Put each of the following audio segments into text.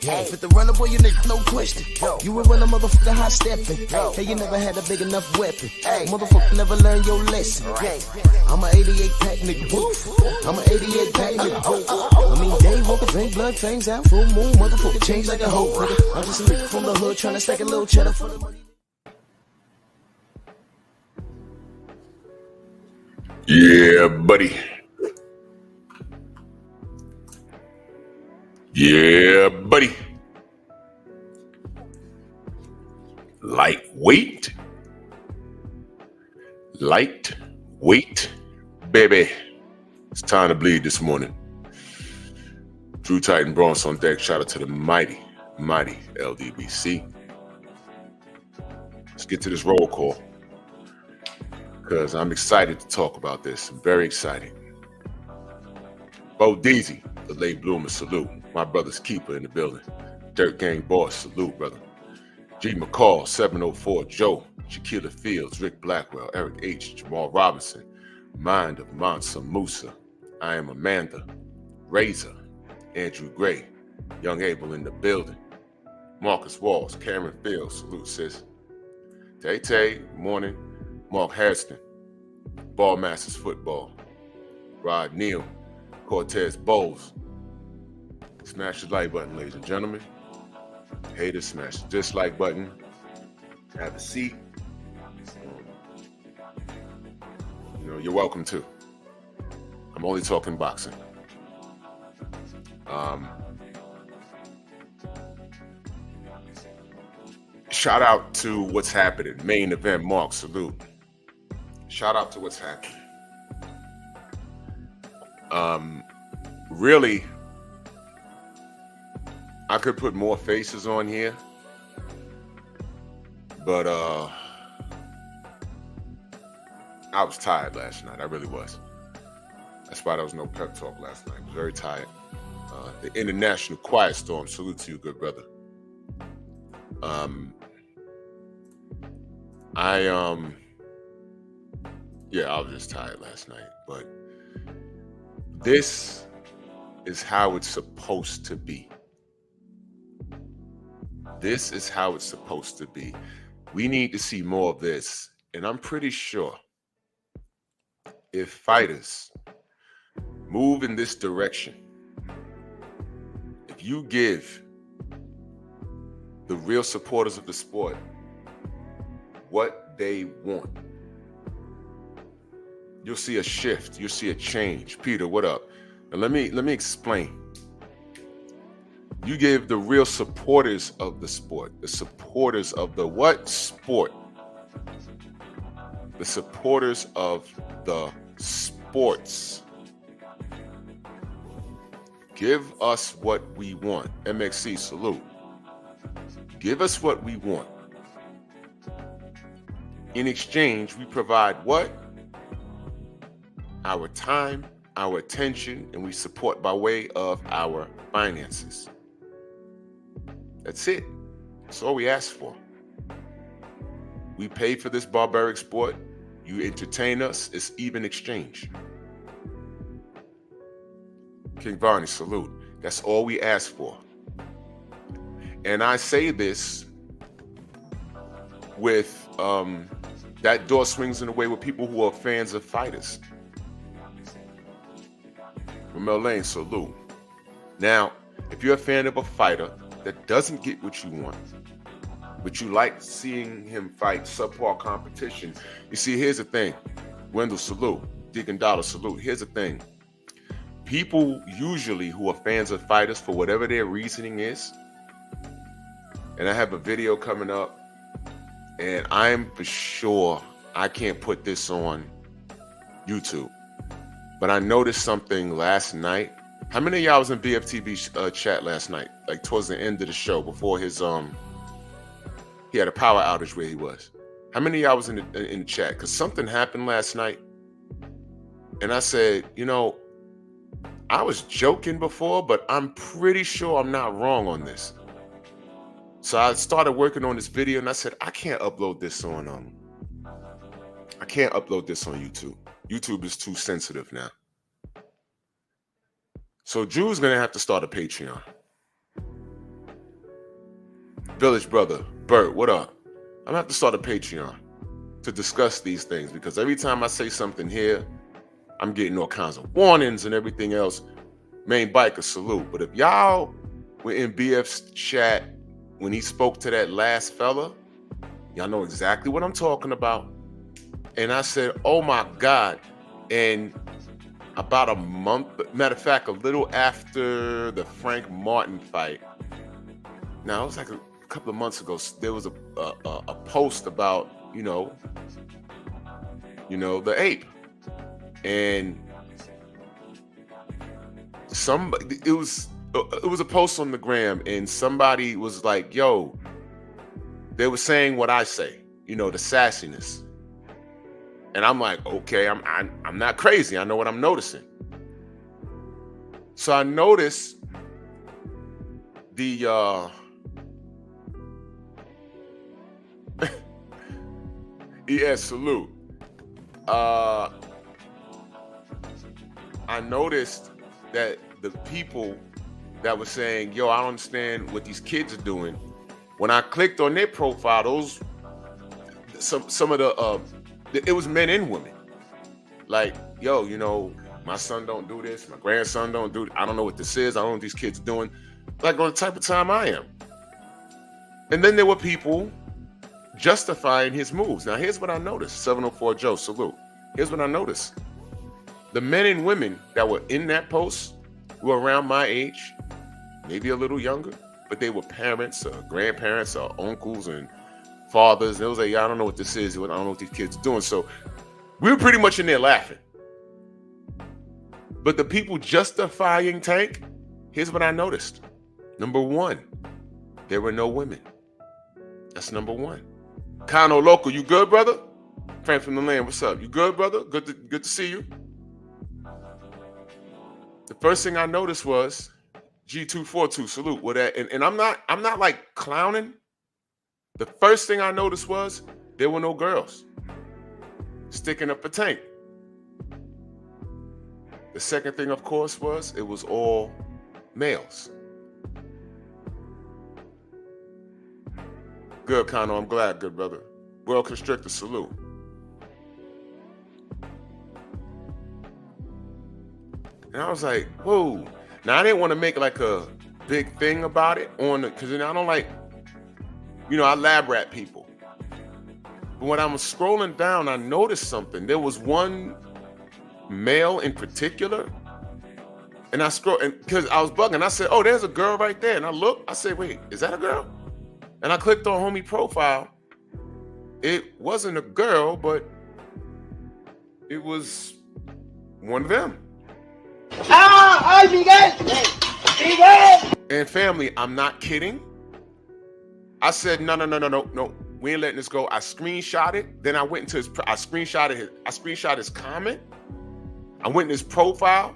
Fit the runner, boy, you nigga, no question. You would run a motherfucker hot stepping. Hey, you never had a big enough weapon. Motherfucker never learned your lesson. I'm a 88 pack nigga. I'm a 88 pack nigga. I mean, day walker, drink blood, fangs out, full moon, motherfucker change like a hoe. I'm just a nigga from the hood trying to stack a little cheddar for the money. Yeah, buddy. Yeah, buddy. Lightweight, baby. It's time to bleed this morning. Drew Titan Bronx on deck. Shout out to the mighty LDBC. Let's get to this roll call because I'm excited to talk about this. I'm very excited. Bo Deasy, the late bloomer, salute. My brother's keeper in the building. Dirt Gang boss, salute, brother. G. McCall, 704, Joe, Shaquilla Fields, Rick Blackwell, Eric H., Jamal Robinson, Mind of Mansa Musa, I Am Amanda, Razor, Andrew Gray, Young Abel in the building, Marcus Walls, Cameron Fields, salute, sis. Tay, morning, Mark Hairston, Ball Masters Football, Rod Neal, Cortez Bowles. Smash the like button, ladies and gentlemen. Haters, smash the dislike button. Have a seat. You're welcome to. I'm only talking boxing. Shout out to what's happening. Main event, Mark, salute. Shout out to what's happening. Really, I could put more faces on here, but I was tired last night. I really was. That's why there was no pep talk last night. I was very tired. The International Quiet Storm, salute to you, good brother. I was just tired last night, but this is how it's supposed to be. This is how it's supposed to be. We need to see more of this. And I'm pretty sure if fighters move in this direction, if you give the real supporters of the sport what they want, you'll see a shift. You'll see a change. Peter, what up? And let me explain. You give the real supporters of the sport, the supporters of the what sport? The supporters of the sports. Give us what we want. MXC, salute. Give us what we want. In exchange, we provide what? Our time, our attention, and we support by way of our finances. That's it. That's all we ask for. We pay for this barbaric sport. You entertain us. It's even exchange. King Varney, salute. That's all we ask for. And I say this with that door swings in a way with people who are fans of fighters. Ramel Lane, salute. Now, if you're a fan of a fighter that doesn't get what you want, but you like seeing him fight subpar competition, you see, here's the thing. Wendell, salute. Deacon Dollar, salute. Here's the thing. People usually who are fans of fighters, for whatever their reasoning is, and I have a video coming up, and I'm for sure I can't put this on YouTube, but I noticed something last night. How many of y'all was in BFTB's chat last night, like towards the end of the show before his he had a power outage where he was? How many of y'all was in the chat? Because something happened last night, and I said, I was joking before, but I'm pretty sure I'm not wrong on this. So I started working on this video, and I said, I can't upload this on YouTube. YouTube is too sensitive now. So Drew's gonna have to start a Patreon. Village brother, Bert, what up? I'm gonna have to start a Patreon to discuss these things, because every time I say something here, I'm getting all kinds of warnings and everything else. Main biker, salute. But if y'all were in BF's chat when he spoke to that last fella, y'all know exactly what I'm talking about. And I said, oh my God. And about a month, matter of fact, a little after the Frank Martin fight, now it was like a couple of months ago, there was a post about, the ape. And it was a post on the gram, and somebody was like, yo, they were saying what I say, the sassiness. And I'm like, okay, I'm not crazy. I know what I'm noticing. So I noticed the yes, salute. I noticed that the people that were saying, yo, I don't understand what these kids are doing. When I clicked on their profile, some of the it was men and women. Like, yo, my son don't do this, my grandson don't do it. I don't know what this is. I don't know what these kids are doing. Like, on the type of time I am. And then there were people justifying his moves. Now, here's what I noticed. 704 Joe, salute. Here's what I noticed. The men and women that were in that post were around my age, maybe a little younger, but they were parents or grandparents or uncles and fathers. They was like, yeah, I don't know what this is. I don't know what these kids are doing. So we were pretty much in there laughing. But the people justifying Tank, here's what I noticed. Number one, there were no women. That's number one. Kano Local, you good, brother? Friend from the land, what's up? You good, brother? Good to see you. The first thing I noticed was G242, salute. With that, and I'm not like clowning. The first thing I noticed was there were no girls sticking up for Tank. The second thing, of course, was it was all males. Good, Kano. I'm glad. Good, brother. World Constrictor, salute. And I was like, whoa. Now, I didn't want to make like a big thing about it because I don't like, I lab rat people. But when I was scrolling down, I noticed something. There was one male in particular. And I scrolled, and because I was bugging, I said, oh, there's a girl right there. And I looked, I said, wait, is that a girl? And I clicked on homie profile. It wasn't a girl, but it was one of them. ¡Ay, Miguel! ¡Miguel! And family, I'm not kidding. I said, no. We ain't letting this go. I screenshot it. Then I went into I screenshot his comment. I went in his profile,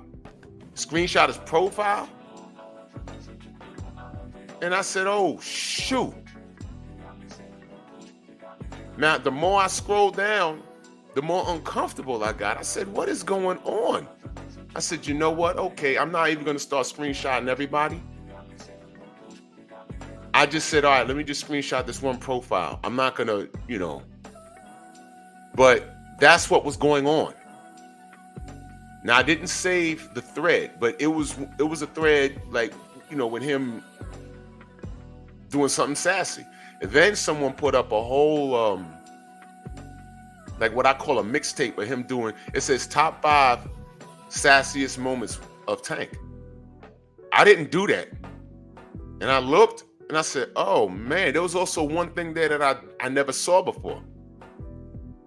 screenshot his profile. And I said, oh, shoot. Now, the more I scrolled down, the more uncomfortable I got. I said, what is going on? I said, you know what? Okay, I'm not even going to start screenshotting everybody. I just said, all right, let me just screenshot this one profile. I'm not going to, But that's what was going on. Now, I didn't save the thread, but it was a thread like, with him doing something sassy. And then someone put up a whole, like what I call a mixtape of him doing, it says top 5 sassiest moments of Tank. I didn't do that. And I looked and I said, oh man, there was also one thing there that I never saw before.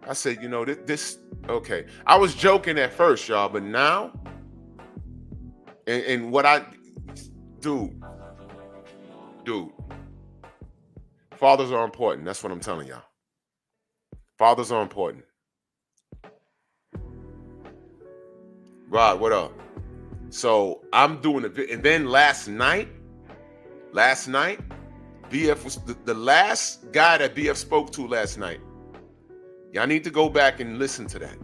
I said, this, okay. I was joking at first, y'all, but now, and what dude, fathers are important. That's what I'm telling y'all. Fathers are important. Rod, what up? So I'm doing and then last night, BF was the last guy that BF spoke to last night. Y'all need to go back and listen to that.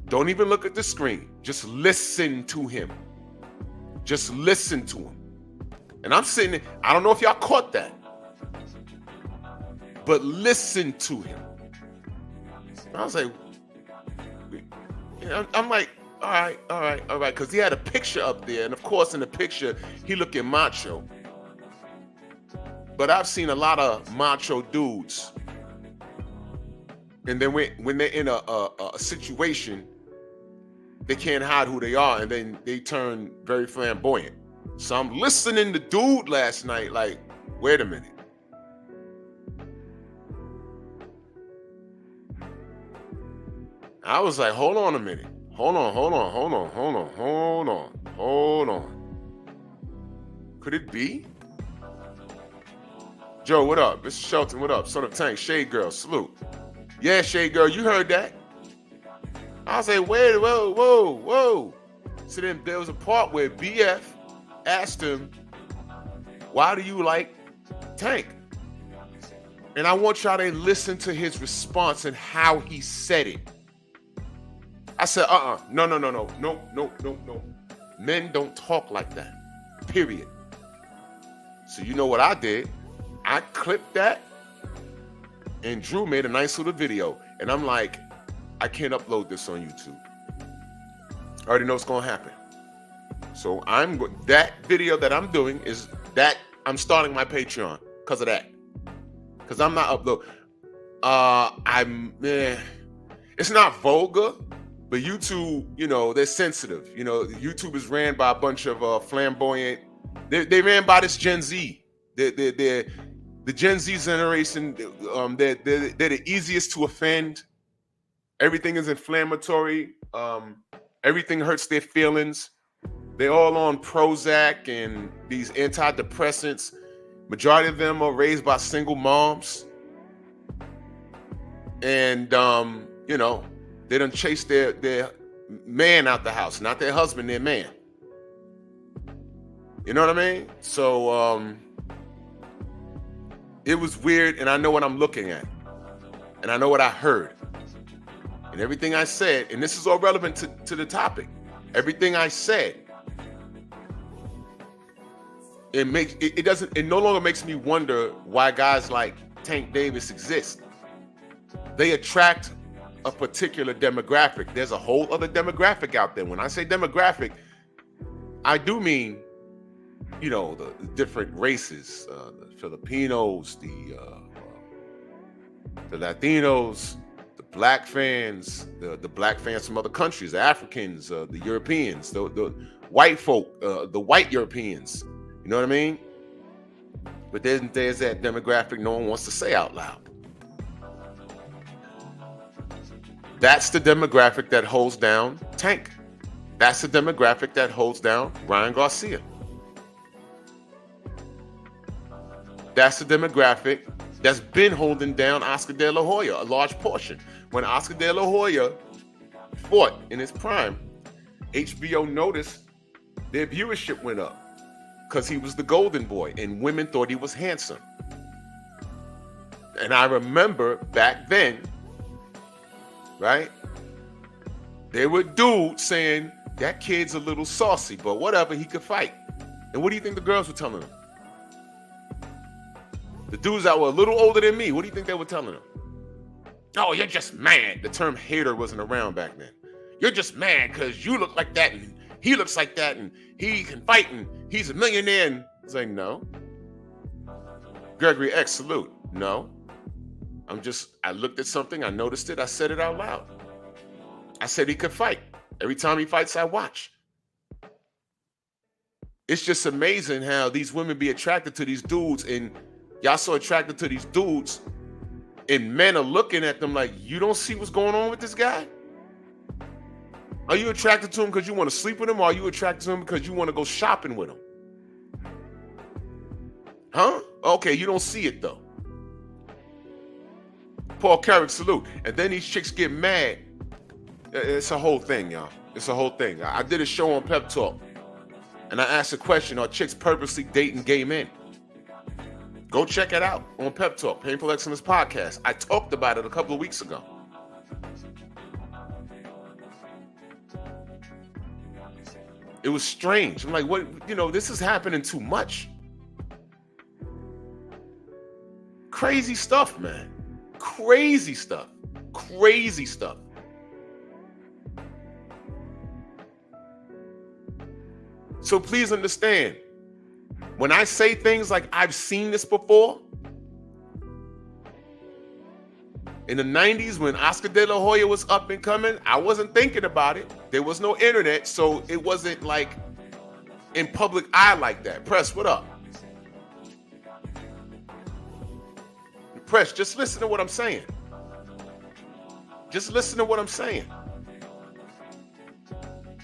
Don't even look at the screen. Just listen to him. Just listen to him. And I'm sitting there, I don't know if y'all caught that, but listen to him. I was like, I'm like, all right, because he had a picture up there, and of course in the picture he looking macho. But I've seen a lot of macho dudes, and then when they're in a situation, they can't hide who they are, and then they turn very flamboyant. So I'm listening to dude last night, like, wait a minute. I was like, hold on a minute. Hold on. Could it be? Joe, what up? Mr. Shelton, what up? Son of Tank, Shade Girl, salute. Yeah, Shade Girl, you heard that. I was like, wait, whoa. So then there was a part where BF asked him, why do you like Tank? And I want y'all to listen to his response and how he said it. I said, no. Men don't talk like that, period. So you know what I did? I clipped that, and Drew made a nice little video. And I'm like, I can't upload this on YouTube. I already know what's going to happen. So that video that I'm doing is that I'm starting my Patreon because of that. Because I'm not uploading. It's not vulgar, but YouTube, they're sensitive. YouTube is ran by a bunch of flamboyant. They ran by this Gen Z. They're the Gen Z generation. They're the easiest to offend. Everything is inflammatory. Everything hurts their feelings. They're all on Prozac and these antidepressants. Majority of them are raised by single moms. And, they done chase their man out the house, not their husband, their man. You know what I mean? So it was weird, and I know what I'm looking at. And I know what I heard. And everything I said, and this is all relevant to the topic. Everything I said, it no longer makes me wonder why guys like Tank Davis exist. They attract a particular demographic. There's a whole other demographic out there. When I say demographic, I do mean, the different races, the Filipinos, the Latinos, the black fans, the black fans from other countries, the Africans, the Europeans, the white folk, the white Europeans. You know what I mean? But there's that demographic no one wants to say out loud. That's the demographic that holds down Tank. That's the demographic that holds down Ryan Garcia. That's the demographic that's been holding down Oscar De La Hoya, a large portion. When Oscar De La Hoya fought in his prime, HBO noticed their viewership went up because he was the golden boy and women thought he was handsome. And I remember back then, right? There were dudes saying, that kid's a little saucy, but whatever, he could fight. And what do you think the girls were telling him? The dudes that were a little older than me, what do you think they were telling him? Oh, you're just mad. The term hater wasn't around back then. You're just mad because you look like that and he looks like that and he can fight and he's a millionaire. And it's like, no. Gregory X, salute. No. I looked at something, I noticed it, I said it out loud. I said he could fight. Every time he fights, I watch. It's just amazing how these women be attracted to these dudes, and y'all so attracted to these dudes, and men are looking at them like, you don't see what's going on with this guy? Are you attracted to him because you want to sleep with him, or are you attracted to him because you want to go shopping with him? Huh? Okay, you don't see it though. Paul Carrick, salute. And then these chicks get mad. It's a whole thing, y'all. It's a whole thing. I did a show on Pep Talk, and I asked a question, are chicks purposely dating gay men? Go check it out on Pep Talk, Painful Excellence Podcast. I talked about it a couple of weeks ago. It was strange. I'm like, what? This is happening too much. Crazy stuff, man. Crazy stuff. Crazy stuff. So please understand, when I say things like I've seen this before, in the 90s when Oscar De La Hoya was up and coming, I wasn't thinking about it. There was no internet, so it wasn't like in public eye like that. Press, what up? Press, just listen to what I'm saying. Just listen to what I'm saying.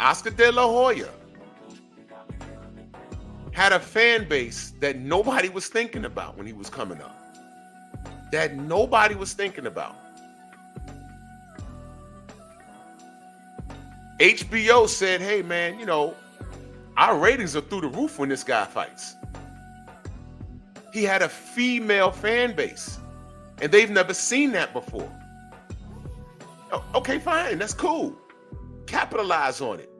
Oscar De La Hoya had a fan base that nobody was thinking about when he was coming up. That nobody was thinking about. HBO said, hey man, you know, our ratings are through the roof when this guy fights. He had a female fan base, and they've never seen that before. Okay, fine, that's cool. Capitalize on it.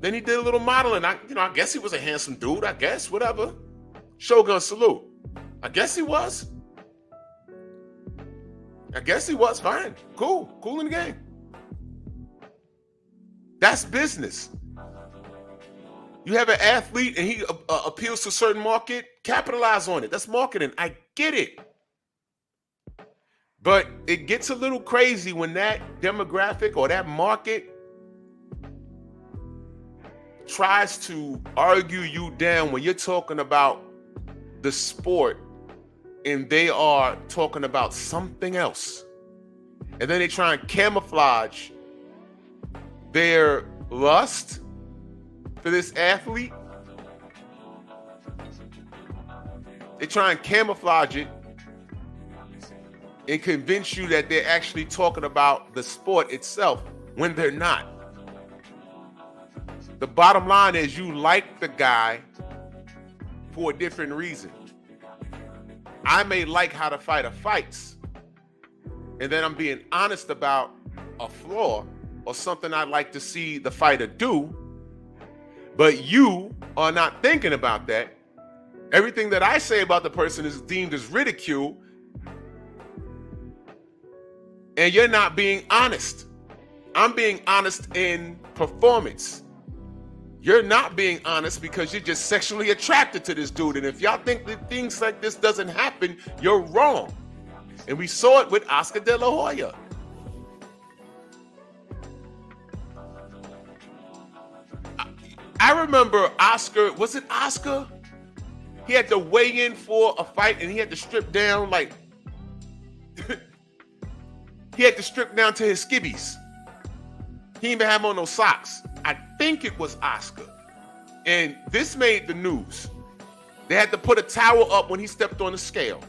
Then he did a little modeling. I guess he was a handsome dude, I guess, whatever. Shogun salute. I guess he was. Fine. Cool in the game. That's business. You have an athlete and he appeals to a certain market, capitalize on it. That's marketing. I get it. But it gets a little crazy when that demographic or that market tries to argue you down when you're talking about the sport and they are talking about something else. And then they try and camouflage their lust for this athlete. They try and camouflage it and convince you that they're actually talking about the sport itself when they're not. The bottom line is you like the guy for a different reason. I may like how the fighter fights, and then I'm being honest about a flaw or something I'd like to see the fighter do, but you are not thinking about that. Everything that I say about the person is deemed as ridicule, and you're not being honest. I'm being honest in performance. You're not being honest because you're just sexually attracted to this dude. And if y'all think that things like this doesn't happen, you're wrong. And we saw it with Oscar De La Hoya. I remember Oscar, was it Oscar? He had to weigh in for a fight and he had to strip down like, he had to strip down to his skivvies. He didn't even have on no socks. I think it was Oscar. And this made the news. They had to put a towel up when he stepped on the scale.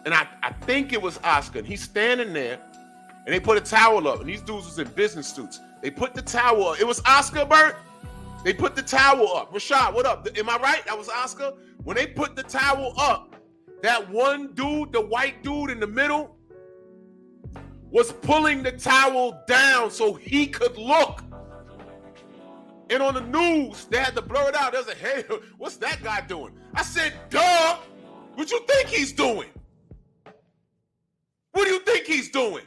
And I think it was Oscar. And he's standing there and they put a towel up. And these dudes was in business suits. They put the towel up. It was Oscar, Bert? They put the towel up. Rashad, what up? Am I right? That was Oscar? When they put the towel up, that one dude, the white dude in the middle, was pulling the towel down so he could look. And on the news, they had to blur it out. They was like, hey, what's that guy doing? I said, duh, what you think he's doing? What do you think he's doing?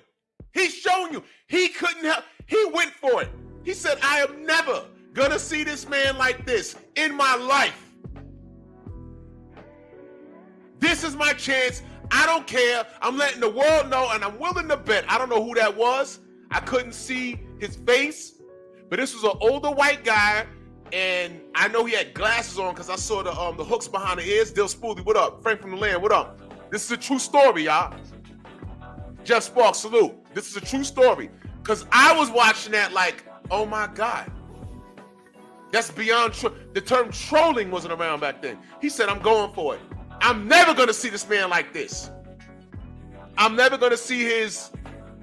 He's showing you. He couldn't help. He went for it. He said, I am never gonna see this man like this in my life. This is my chance. I don't care. I'm letting the world know, and I'm willing to bet. I don't know who that was. I couldn't see his face. But this was an older white guy, and I know he had glasses on because I saw the hooks behind the ears. Dill Spoolie, what up? Frank from the land, what up? This is a true story, y'all. Jeff Sparks, salute. This is a true story. Because I was watching that like, oh my God. That's beyond, the term trolling wasn't around back then. He said, I'm going for it. I'm never going to see this man like this. I'm never going to see his,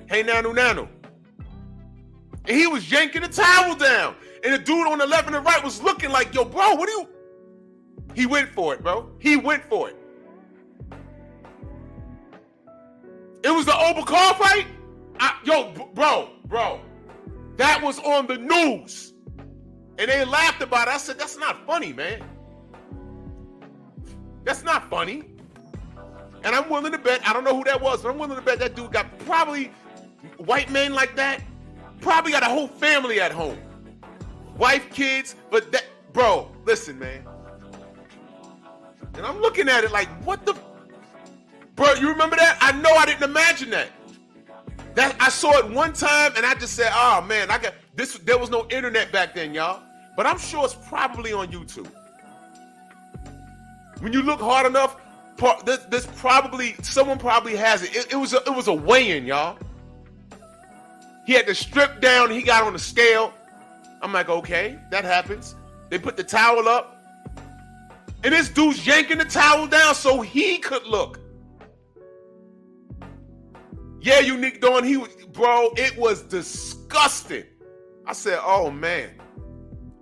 hey, nanu, nanu. And he was yanking the towel down. And the dude on the left and the right was looking like, yo, bro, what are you? He went for it, bro. He went for it. It was the Obakar fight? Bro. That was on the news. And they laughed about it. I said, that's not funny, man. That's not funny. And I'm willing to bet, I don't know who that was, but I'm willing to bet that dude got probably, white men like that, probably got a whole family at home. Wife, kids, but that, bro, listen, man. And I'm looking at it like, what the, bro, you remember that? I know I didn't imagine that. That I saw it one time and I just said, oh man, I got this. There was no internet back then, y'all. But I'm sure it's probably on YouTube. When you look hard enough, this probably, someone probably has it. It was a weigh-in, y'all. He had to strip down, he got on the scale. I'm like, okay, that happens. They put the towel up. And this dude's yanking the towel down so he could look. Yeah, Unique Dawn, bro, it was disgusting. I said, oh man.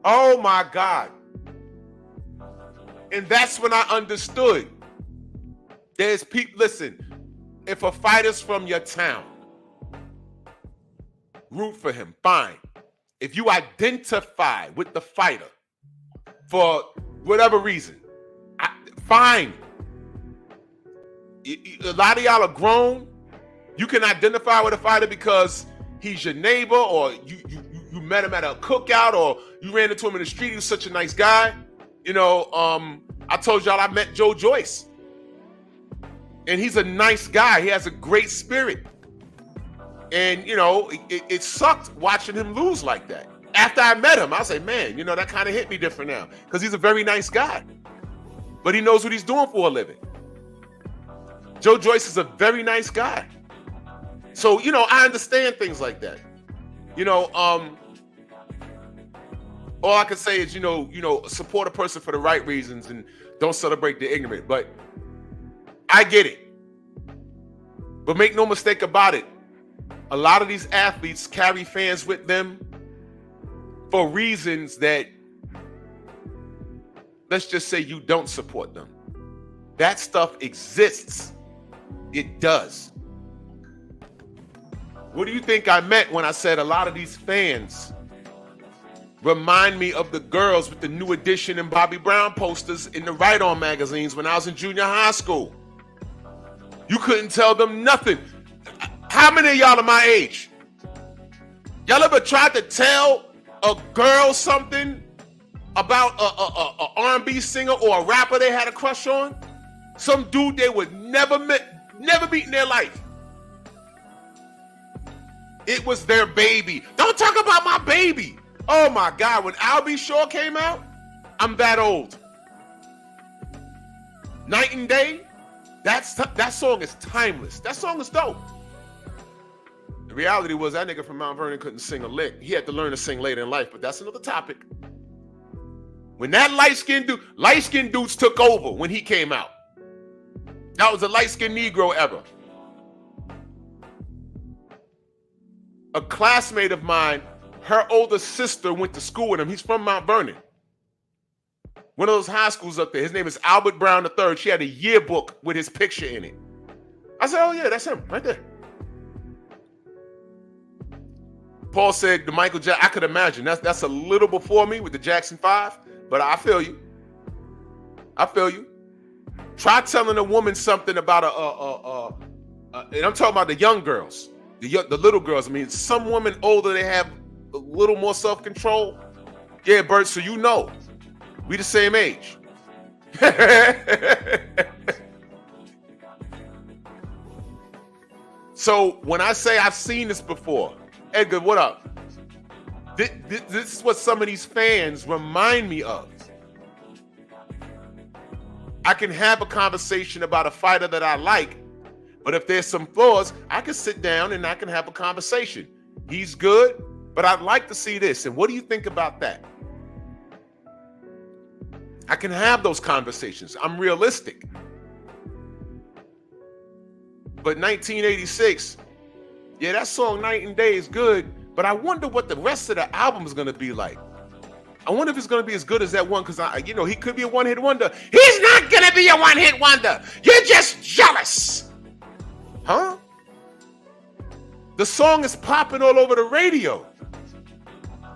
Oh my God. And that's when I understood. There's people, listen, if a fighter's from your town, root for him, fine. If you identify with the fighter for whatever reason, fine. A lot of y'all are grown. You can identify with a fighter because he's your neighbor, or you met him at a cookout, or you ran into him in the street. He was such a nice guy. You know, I told y'all I met Joe Joyce. And he's a nice guy. He has a great spirit. And, you know, it sucked watching him lose like that. After I met him, I was like, man, you know, that kind of hit me different now. Because he's a very nice guy. But he knows what he's doing for a living. Joe Joyce is a very nice guy. So, you know, I understand things like that. You know, all I can say is, you know, support a person for the right reasons and don't celebrate the ignorant. But I get it. But make no mistake about it. A lot of these athletes carry fans with them for reasons that, let's just say, you don't support them. That stuff exists. It does. What do you think I meant when I said a lot of these fans remind me of the girls with the New Edition and Bobby Brown posters in the Right On magazines when I was in junior high school? You couldn't tell them nothing. How many of y'all are my age? Y'all ever tried to tell a girl something about a R&B singer or a rapper they had a crush on? Some dude they would never meet in their life. It was their baby. Don't talk about my baby. Oh my God, when I'll Be Sure came out, I'm that old. Night and Day, that song is timeless. That song is dope. The reality was that nigga from Mount Vernon couldn't sing a lick. He had to learn to sing later in life, but that's another topic. When that light-skinned dudes took over when he came out. That was a light-skinned Negro ever. A classmate of mine, her older sister went to school with him. He's from Mount Vernon. One of those high schools up there. His name is Albert Brown III. She had a yearbook with his picture in it. I said, oh yeah, that's him right there. Paul said the Michael Jackson, I could imagine. That's a little before me with the Jackson 5, but I feel you. I feel you. Try telling a woman something about and I'm talking about the young girls, the little girls. I mean, some women older, they have a little more self-control. Yeah, Bert, so you know, we the same age. So when I say I've seen this before, Edgar, what up? This is what some of these fans remind me of. I can have a conversation about a fighter that I like, but if there's some flaws, I can sit down and I can have a conversation. He's good, but I'd like to see this. And what do you think about that? I can have those conversations. I'm realistic. But 1986, yeah, that song Night and Day is good, but I wonder what the rest of the album is going to be like. I wonder if it's going to be as good as that one, because, he could be a one-hit wonder. He's not going to be a one-hit wonder. You're just jealous. Huh? The song is popping all over the radio.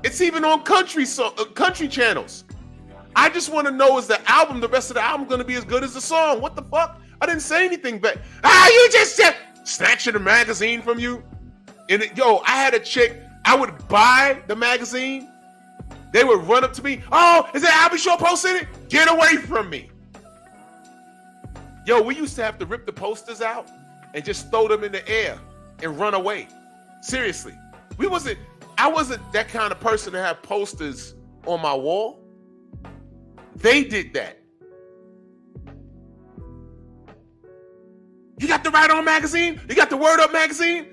It's even on country channels. I just want to know, is the rest of the album going to be as good as the song? What the fuck? I didn't say anything back. You just said snatching the magazine from you. And I had a chick. I would buy the magazine. They would run up to me. Oh, is that Albie Shaw posted it? Get away from me. We used to have to rip the posters out and just throw them in the air and run away. Seriously. I wasn't that kind of person to have posters on my wall. They did that. You got the Right On magazine? You got the Word Up magazine?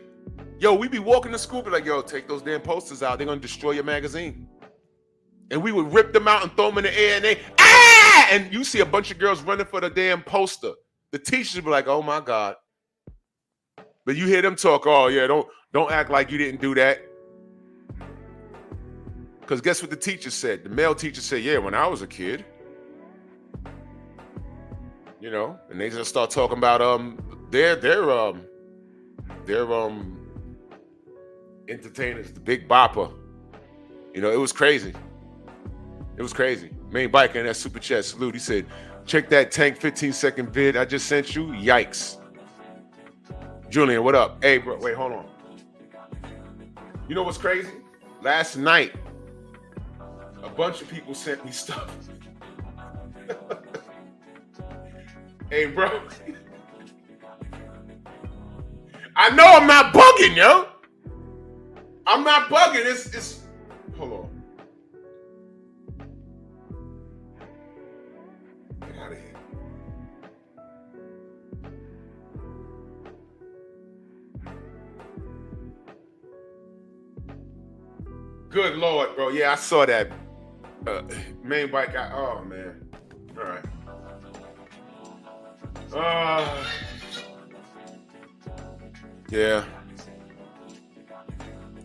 We be walking to school, be like, take those damn posters out. They're going to destroy your magazine. And we would rip them out and throw them in the air, and they, and you see a bunch of girls running for the damn poster. The teachers would be like, oh my God. But you hear them talk, oh yeah, don't act like you didn't do that. Because guess what the teacher said? The male teacher said, yeah, when I was a kid. And they just start talking about their entertainers, the Big Bopper. It was crazy. It was crazy. Main biker in that super chat salute. He said, check that Tank 15-second vid I just sent you. Yikes. Julian, what up? Hey, bro, wait, hold on. You know what's crazy? Last night, a bunch of people sent me stuff. Hey, bro. I know I'm not bugging, yo. I'm not bugging. It's hold on. Get out of here. Good Lord, bro. Yeah, I saw that. Main bike guy. Oh man. All right. Yeah.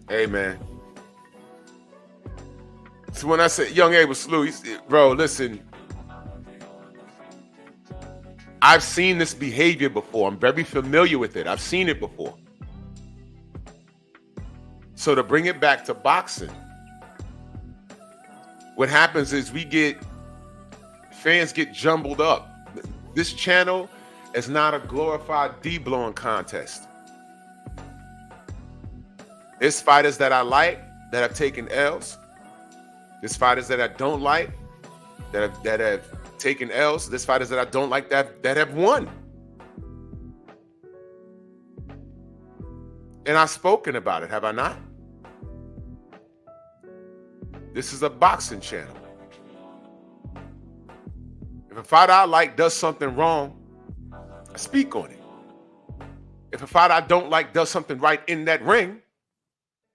Hey, man. So when I said Young Abel salute, bro, listen. I've seen this behavior before. I'm very familiar with it. I've seen it before. So to bring it back to boxing, what happens is fans get jumbled up. This channel is not a glorified D-blowing contest. There's fighters that I like that have taken L's. There's fighters that I don't like that have taken L's. There's fighters that I don't like that have won. And I've spoken about it, have I not? This is a boxing channel. If a fighter I like does something wrong, I speak on it. If a fighter I don't like does something right in that ring,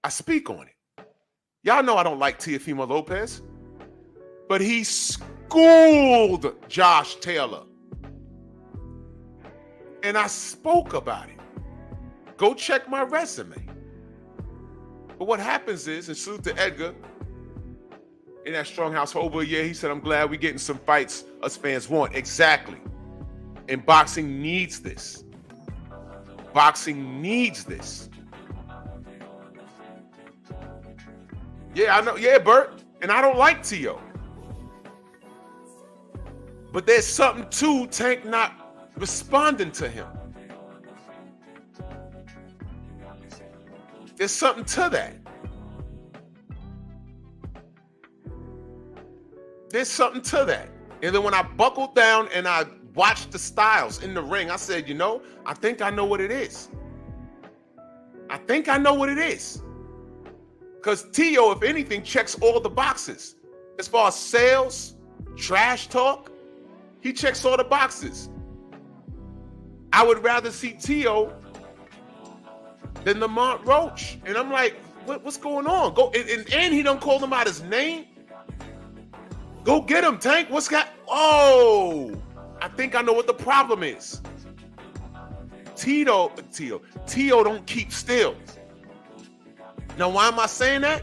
I speak on it. Y'all know I don't like Teofimo Lopez, but he schooled Josh Taylor. And I spoke about it. Go check my resume. But what happens is, and salute to Edgar, in that strong house for over a year, he said, I'm glad we're getting some fights us fans want. Exactly. And boxing needs this. Boxing needs this. Yeah, I know. Yeah, Bert. And I don't like T.O. But there's something to Tank not responding to him. There's something to that. There's something to that. And then when I buckled down and I watched the styles in the ring, I said, I think I know what it is. I think I know what it is. Because T.O., if anything, checks all the boxes. As far as sales, trash talk, he checks all the boxes. I would rather see T.O. than Lamont Roach. And I'm like, what's going on? Go and he done called him out his name. Go get him, Tank. What's got? Oh, I think I know what the problem is. T.O. don't keep still. Now, why am I saying that?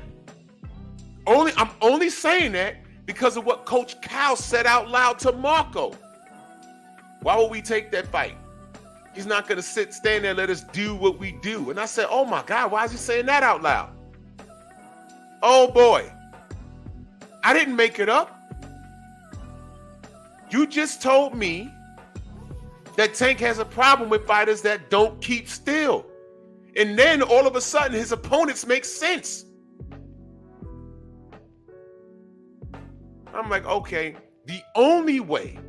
I'm only saying that because of what Coach Cal said out loud to Marco. Why would we take that fight? He's not going to stand there and let us do what we do. And I said, oh my God, why is he saying that out loud? Oh boy. I didn't make it up. You just told me that Tank has a problem with fighters that don't keep still. And then all of a sudden, his opponents make sense. I'm like, okay, the only way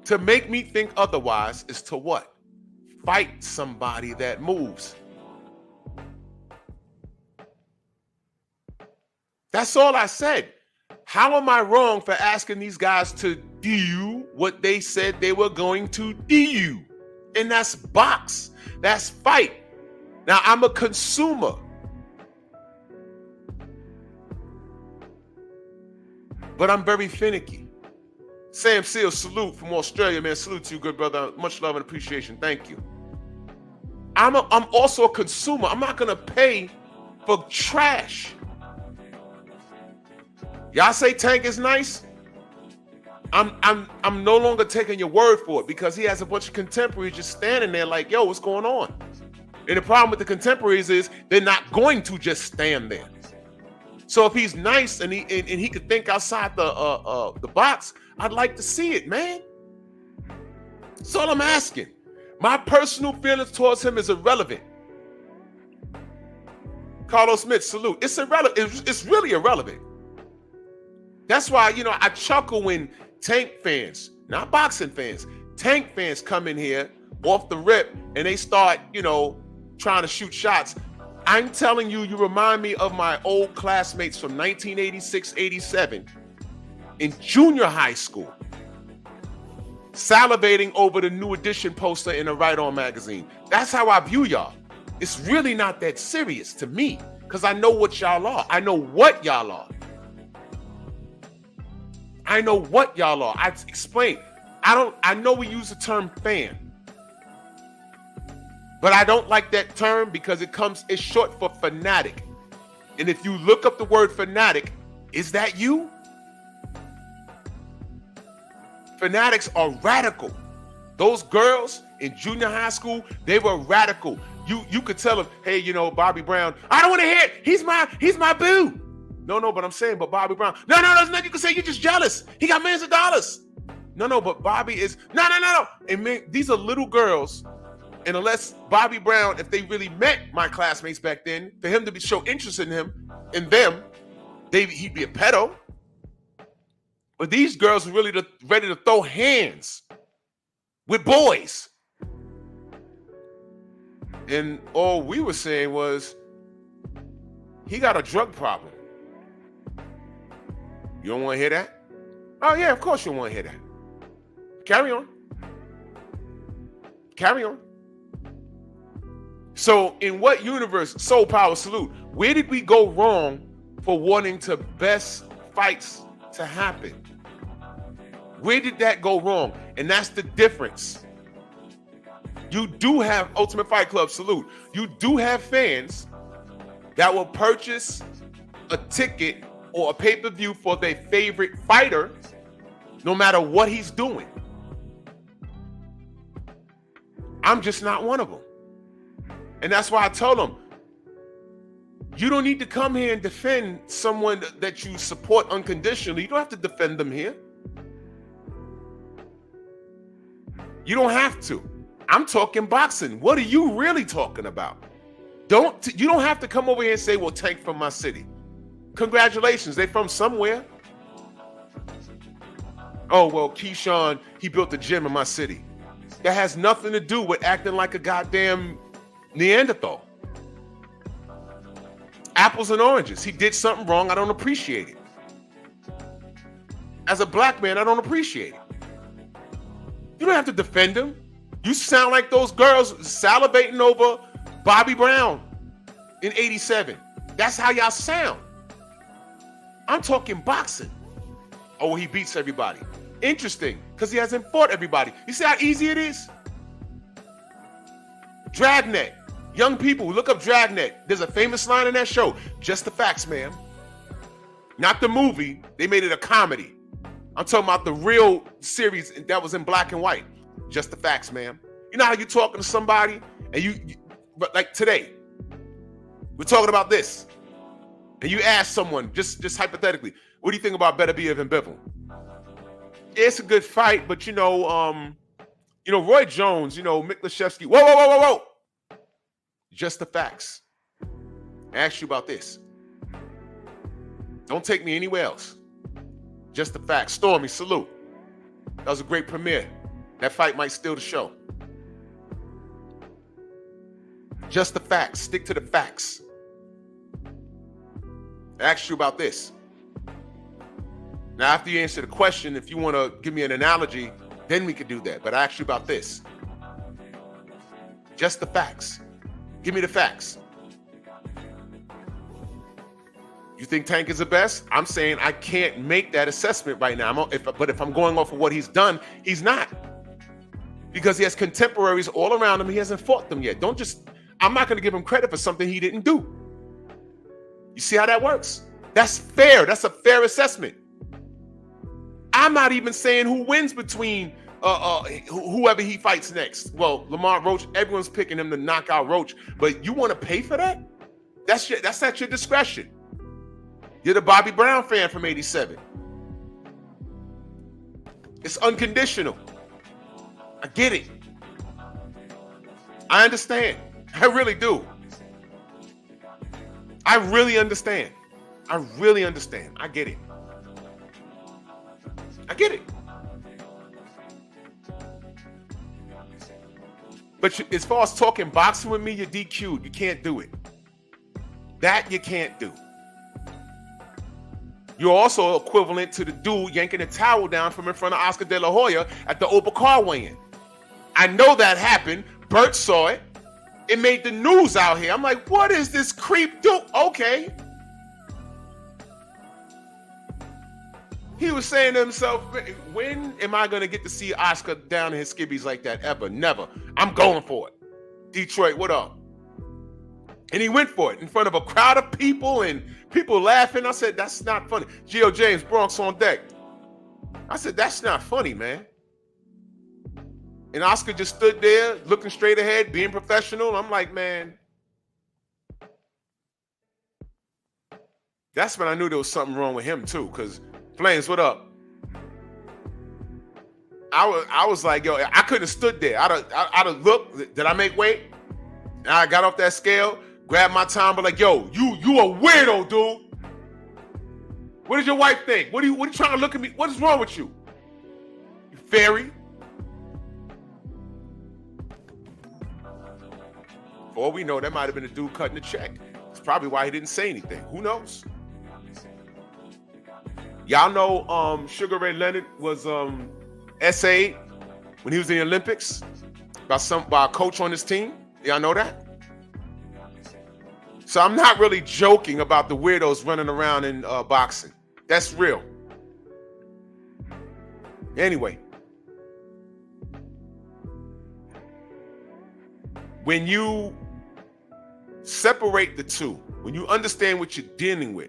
to make me think otherwise is to what? Fight somebody that moves. That's all I said. How am I wrong for asking these guys to do what they said they were going to do? And that's box. That's fight. Now, I'm a consumer. But I'm very finicky. Sam Seal, salute from Australia, man. Salute to you, good brother. Much love and appreciation. Thank you. I'm also a consumer. I'm not gonna pay for trash. Y'all say Tank is nice. I'm no longer taking your word for it, because he has a bunch of contemporaries just standing there like, yo, what's going on? And the problem with the contemporaries is they're not going to just stand there. So if he's nice and he could think outside the box, I'd like to see it, man. That's all I'm asking. My personal feelings towards him is irrelevant. Carlos Smith, salute. It's irrelevant. It's really irrelevant. That's why, I chuckle when Tank fans, not boxing fans, Tank fans come in here off the rip and they start, trying to shoot shots. I'm telling you, you remind me of my old classmates from 1986, 87 in junior high school, salivating over the New Edition poster in a Right On magazine. That's how I view y'all. It's really not that serious to me, because I know what y'all are. I know what y'all are. I know what y'all are. I explained. I know we use the term fan, but I don't like that term because it's short for fanatic. And if you look up the word fanatic, is that you? Fanatics are radical. Those girls in junior high school, they were radical. You could tell them, hey, Bobby Brown, I don't want to hear it. He's my boo. No, but I'm saying, but Bobby Brown. No, there's nothing you can say. You're just jealous. He got millions of dollars. No, but Bobby is, no. And man, these are little girls. And unless Bobby Brown, if they really met my classmates back then, for him to show interest in them, he'd be a pedo. But these girls were really ready to throw hands with boys. And all we were saying was, he got a drug problem. You don't want to hear that? Oh, yeah, of course you don't want to hear that. Carry on. So in what universe, Soul Power, salute, where did we go wrong for wanting to best fights to happen? Where did that go wrong? And that's the difference. You do have Ultimate Fight Club, salute. You do have fans that will purchase a ticket or a pay-per-view for their favorite fighter, no matter what he's doing. I'm just not one of them. And that's why I told them, you don't need to come here and defend someone that you support unconditionally. You don't have to defend them here. You don't have to. I'm talking boxing. What are you really talking about? You don't have to come over here and say, well, Tank from my city. Congratulations, they from somewhere. Oh, well, Keyshawn, he built a gym in my city. That has nothing to do with acting like a goddamn Neanderthal. Apples and oranges. He did something wrong. I don't appreciate it. As a black man, I don't appreciate it. You don't have to defend him. You sound like those girls salivating over Bobby Brown in 87. That's how y'all sound. I'm talking boxing. Oh, he beats everybody. Interesting, because he hasn't fought everybody. You see how easy it is? Dragnet. Young people, look up Dragnet. There's a famous line in that show. Just the facts, ma'am. Not the movie. They made it a comedy. I'm talking about the real series that was in black and white. Just the facts, ma'am. You know how you talking to somebody and you like today, we're talking about this. And you ask someone, just hypothetically, what do you think about Beterbiev and Bivol? it's a good fight, but Roy Jones, Miklashevsky. Whoa. Just the facts. I asked you about this. Don't take me anywhere else. Just the facts. Stormy, salute. That was a great premiere. That fight might steal the show. Just the facts. Stick to the facts. I asked you about this. Now, after you answer the question, if you want to give me an analogy, then we could do that. But I asked you about this. Just the facts. Give me the facts. You think Tank is the best? I'm saying I can't make that assessment right now. But if I'm going off of what he's done, he's not. Because he has contemporaries all around him. He hasn't fought them yet. I'm not going to give him credit for something he didn't do. You see how that works? That's fair. That's a fair assessment. I'm not even saying who wins between whoever he fights next. Well, Lamont Roach, everyone's picking him to knock out Roach, but you want to pay for that? That's at your discretion. You're the Bobby Brown fan from '87. It's unconditional. I get it. I understand. I really do. I really understand. I really understand. I get it. I get it. But as far as talking boxing with me, you're DQ'd. You can't do it. That you can't do. You're also equivalent to the dude yanking a towel down from in front of Oscar De La Hoya at the Open Car weigh-in. I know that happened. Bert saw it. It made the news out here. I'm like, what is this creep do? Okay. He was saying to himself, when am I going to get to see Oscar down in his skibbies like that? Ever. Never. I'm going for it. Detroit, what up? And he went for it in front of a crowd of people and people laughing. I said, that's not funny. Geo James, Bronx on deck. I said, that's not funny, man. And Oscar just stood there looking straight ahead, being professional. I'm like, man, that's when I knew there was something wrong with him too. Because Flames, what up? I was like, yo, I couldn't have stood there. I'd have looked. Did I make weight? And I got off that scale, grabbed my time, but like, yo, you a weirdo, dude. What does your wife think? What are you trying to look at me? What is wrong with you? You fairy? For all we know, that might have been a dude cutting the check. It's probably why he didn't say anything. Who knows? Y'all know Sugar Ray Leonard was essayed when he was in the Olympics by a coach on his team. Y'all know that? So I'm not really joking about the weirdos running around in boxing. That's real. Anyway. When you separate the two, when you understand what you're dealing with,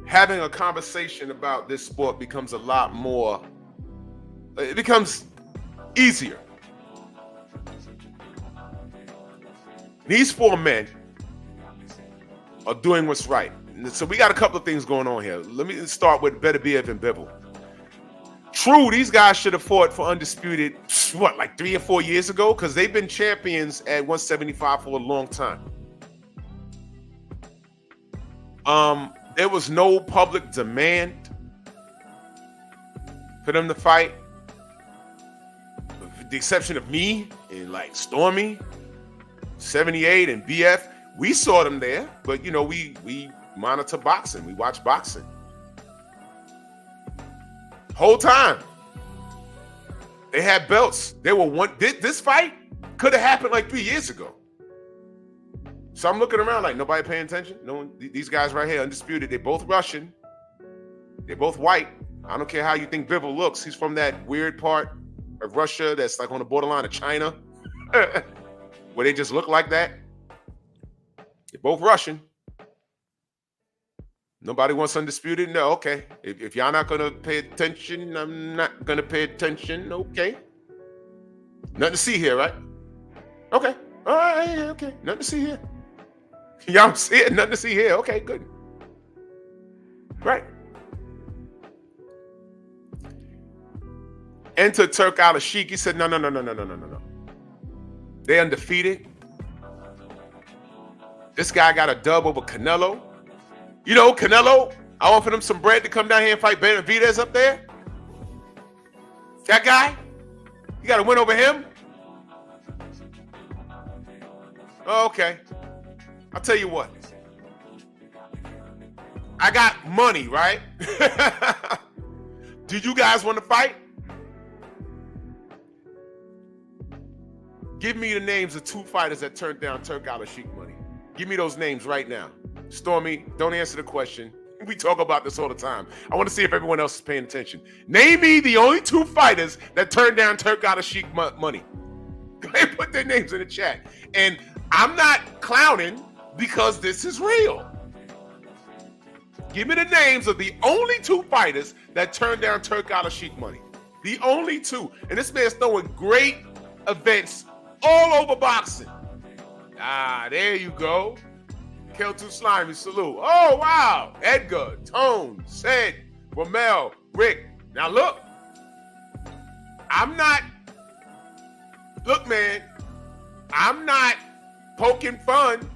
having a conversation about this sport becomes a lot more, it becomes easier. These four men are doing what's right. So we got a couple of things going on here. Let me start with Beterbiev and Bivol. True, these guys should have fought for undisputed, like 3 or 4 years ago? Because they've been champions at 175 for a long time. There was no public demand for them to fight. With the exception of me and like Stormy, 78 and BF. We saw them there, but we monitor boxing. We watch boxing. Whole time. They had belts. They were this fight could have happened like 3 years ago. So I'm looking around like nobody paying attention. No one, these guys right here, undisputed. They're both Russian. They're both white. I don't care how you think Bivol looks. He's from that weird part of Russia that's like on the borderline of China, where they just look like that. They're both Russian. Nobody wants undisputed? No, okay. If y'all not gonna pay attention, I'm not gonna pay attention. Okay. Nothing to see here, right? Okay. All right, okay. Nothing to see here. Y'all see it? Nothing to see here. Okay, good. Right. Enter Turk Al-Sheikh. He said, no. They undefeated. This guy got a dub over Canelo. You know, Canelo, I offered him some bread to come down here and fight Benavidez up there. That guy, you got to win over him? Okay. I'll tell you what. I got money, right? Do you guys want to fight? Give me the names of 2 fighters that turned down Turk Al-Sheikh money. Give me those names right now. Stormy, don't answer the question. We talk about this all the time. I want to see if everyone else is paying attention. Name me the only 2 fighters that turned down Turk Al-Sheikh money. Go ahead and put their names in the chat. And I'm not clowning because this is real. Give me the names of the only 2 fighters that turned down Turk Al-Sheikh money. The only 2. And this man's throwing great events all over boxing. Ah, there you go. Kel2 Slimy, salute. Oh, wow. Edgar, Tone, Sid, Morrell, Rick. Now, look. Look, man. I'm not poking fun.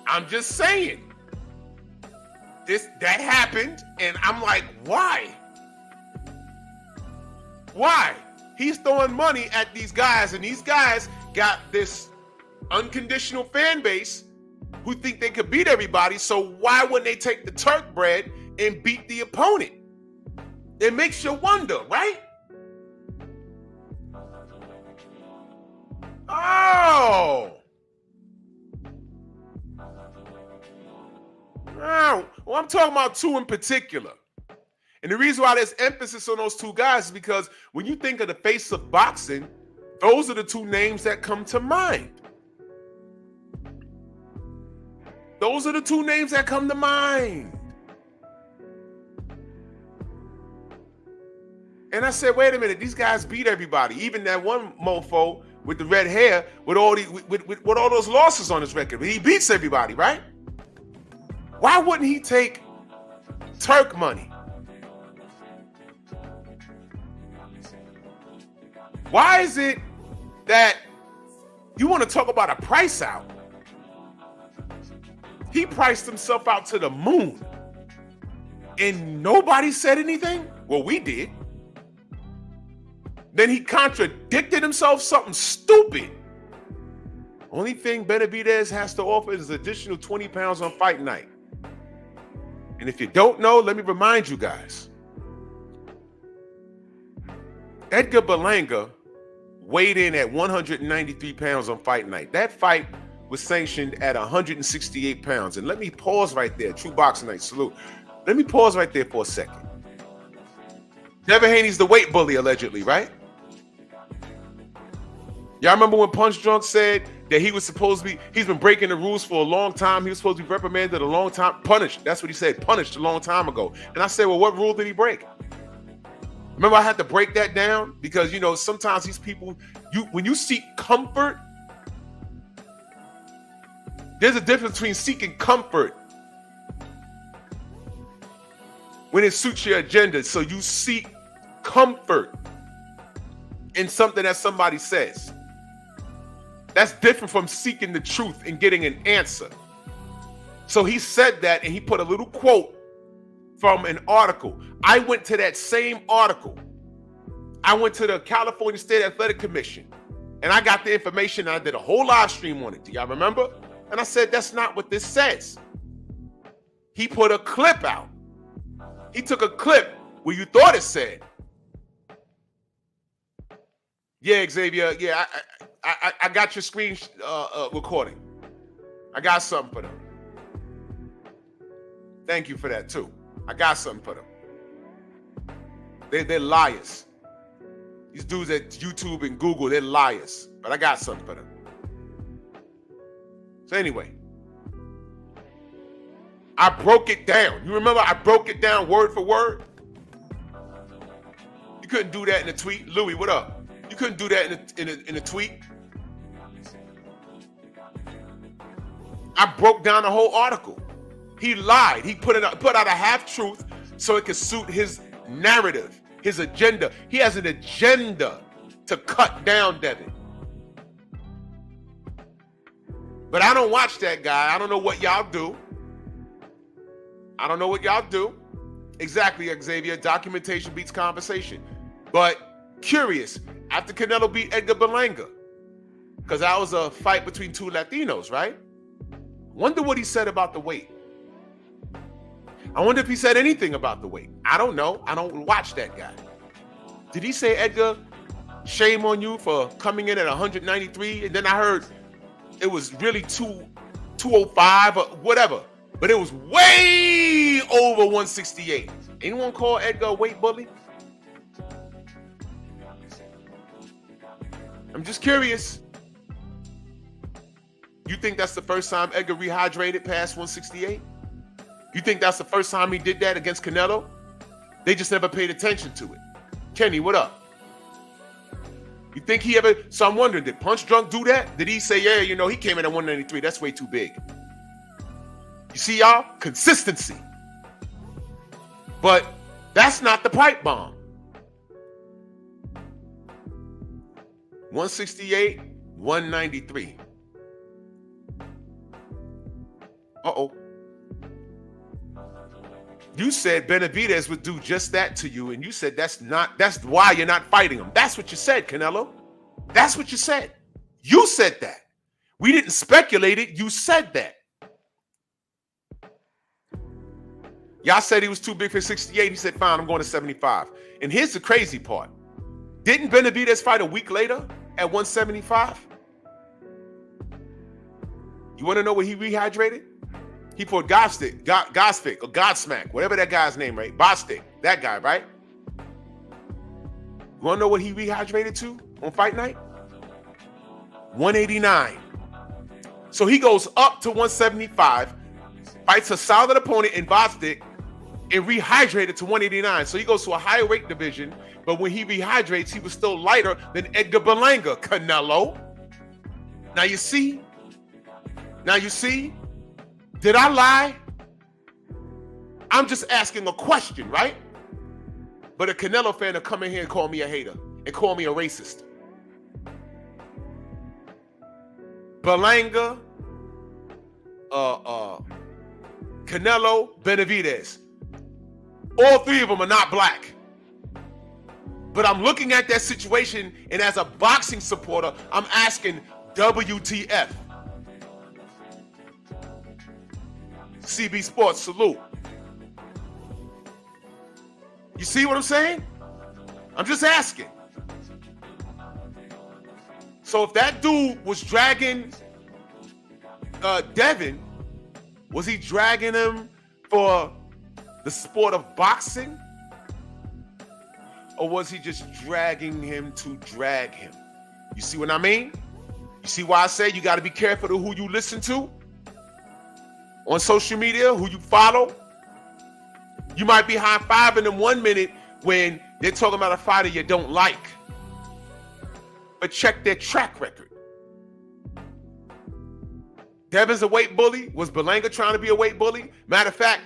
I'm just saying. That happened, and I'm like, why? Why? He's throwing money at these guys, and these guys got this unconditional fan base who think they could beat everybody, so why wouldn't they take the Turk bread and beat the opponent? It makes you wonder, right? Oh! Well, I'm talking about 2 in particular. And the reason why there's emphasis on those 2 guys is because when you think of the face of boxing, those are the 2 names that come to mind. Those are the 2 names that come to mind. And I said, wait a minute, these guys beat everybody. Even that one mofo with the red hair with all those losses on his record. He beats everybody, right? Why wouldn't he take Turk money? Why is it that you want to talk about a price out? He priced himself out to the moon. And nobody said anything? Well, we did. Then he contradicted himself, something stupid. Only thing Benavidez has to offer is additional 20 pounds on fight night. And if you don't know, let me remind you guys. Edgar Berlanga weighed in at 193 pounds on fight night. That fight was sanctioned at 168 pounds. And let me pause right there. True Boxing Night, salute. Let me pause right there for a second. Devin Haney's the weight bully, allegedly, right? Y'all remember when Punch Drunk said that he was supposed to be, he's been breaking the rules for a long time. He was supposed to be reprimanded a long time, punished. That's what he said, punished a long time ago. And I said, well, what rule did he break? Remember, I had to break that down because, you know, sometimes these people, when you seek comfort, there's a difference between seeking comfort when it suits your agenda. So you seek comfort in something that somebody says. That's different from seeking the truth and getting an answer. So he said that, and he put a little quote from an article. I went to that same article. I went to the California State Athletic Commission, and I got the information, and I did a whole live stream on it. Do y'all remember? And I said, that's not what this says. He put a clip out. He took a clip where you thought it said. Yeah, Xavier. Yeah, I got your screen recording. I got something for them. Thank you for that too. I got something for them. They're liars. These dudes at YouTube and Google, they're liars. But I got something for them. So anyway, I broke it down. You remember I broke it down word for word? You couldn't do that in a tweet. Louis, what up? You couldn't do that in a tweet. I broke down the whole article. He lied. He put out a half truth so it could suit his narrative. his agenda. He has an agenda to cut down Devin. But I don't watch that guy. I don't know what y'all do. I don't know what y'all do. Exactly, Xavier. Documentation beats conversation. But curious, after Canelo beat Edgar Berlanga, because that was a fight between two Latinos, right? Wonder what he said about the weight. I wonder if he said anything about the weight. I don't know. I don't watch that guy. Did he say, Edgar, shame on you for coming in at 193? And then I heard it was really 205 or whatever. But it was way over 168. Anyone call Edgar a weight bully? I'm just curious. You think that's the first time Edgar rehydrated past 168? You think that's the first time he did that against Canelo? They just never paid attention to it. Kenny, what up? You think he ever... So I'm wondering, did Punch Drunk do that? Did he say, yeah, you know, he came in at 193. That's way too big. You see, y'all? Consistency. But that's not the pipe bomb. 168, 193. Uh-oh. You said Benavidez would do just that to you, and you said that's why you're not fighting him. That's what you said, Canelo. That's what you said. You said that. We didn't speculate it. You said that. Y'all said he was too big for 68. He said, fine, I'm going to 75. And here's the crazy part. Didn't Benavidez fight a week later at 175? You want to know what he rehydrated? He fought Godsvick or Godsmack, whatever that guy's name, right? Bostic, that guy, right? You want to know what he rehydrated to on fight night? 189. So he goes up to 175, fights a solid opponent in Bostic, and rehydrated to 189. So he goes to a higher weight division, but when he rehydrates, he was still lighter than Edgar Berlanga, Canelo. Now you see? Did I lie? I'm just asking a question, right? But a Canelo fan will come in here and call me a hater and call me a racist. Berlanga, Canelo, Benavidez. All three of them are not black. But I'm looking at that situation, and as a boxing supporter, I'm asking WTF. CB Sports, salute. You see what I'm saying? I'm just asking. So if that dude was dragging Devin, was he dragging him for the sport of boxing? Or was he just dragging him to drag him? You see what I mean? You see why I say you got to be careful to who you listen to? On social media, who you follow. You might be high-fiving them 1 minute when they're talking about a fighter you don't like. But check their track record. Devin's a weight bully. Was Berlanga trying to be a weight bully? Matter of fact,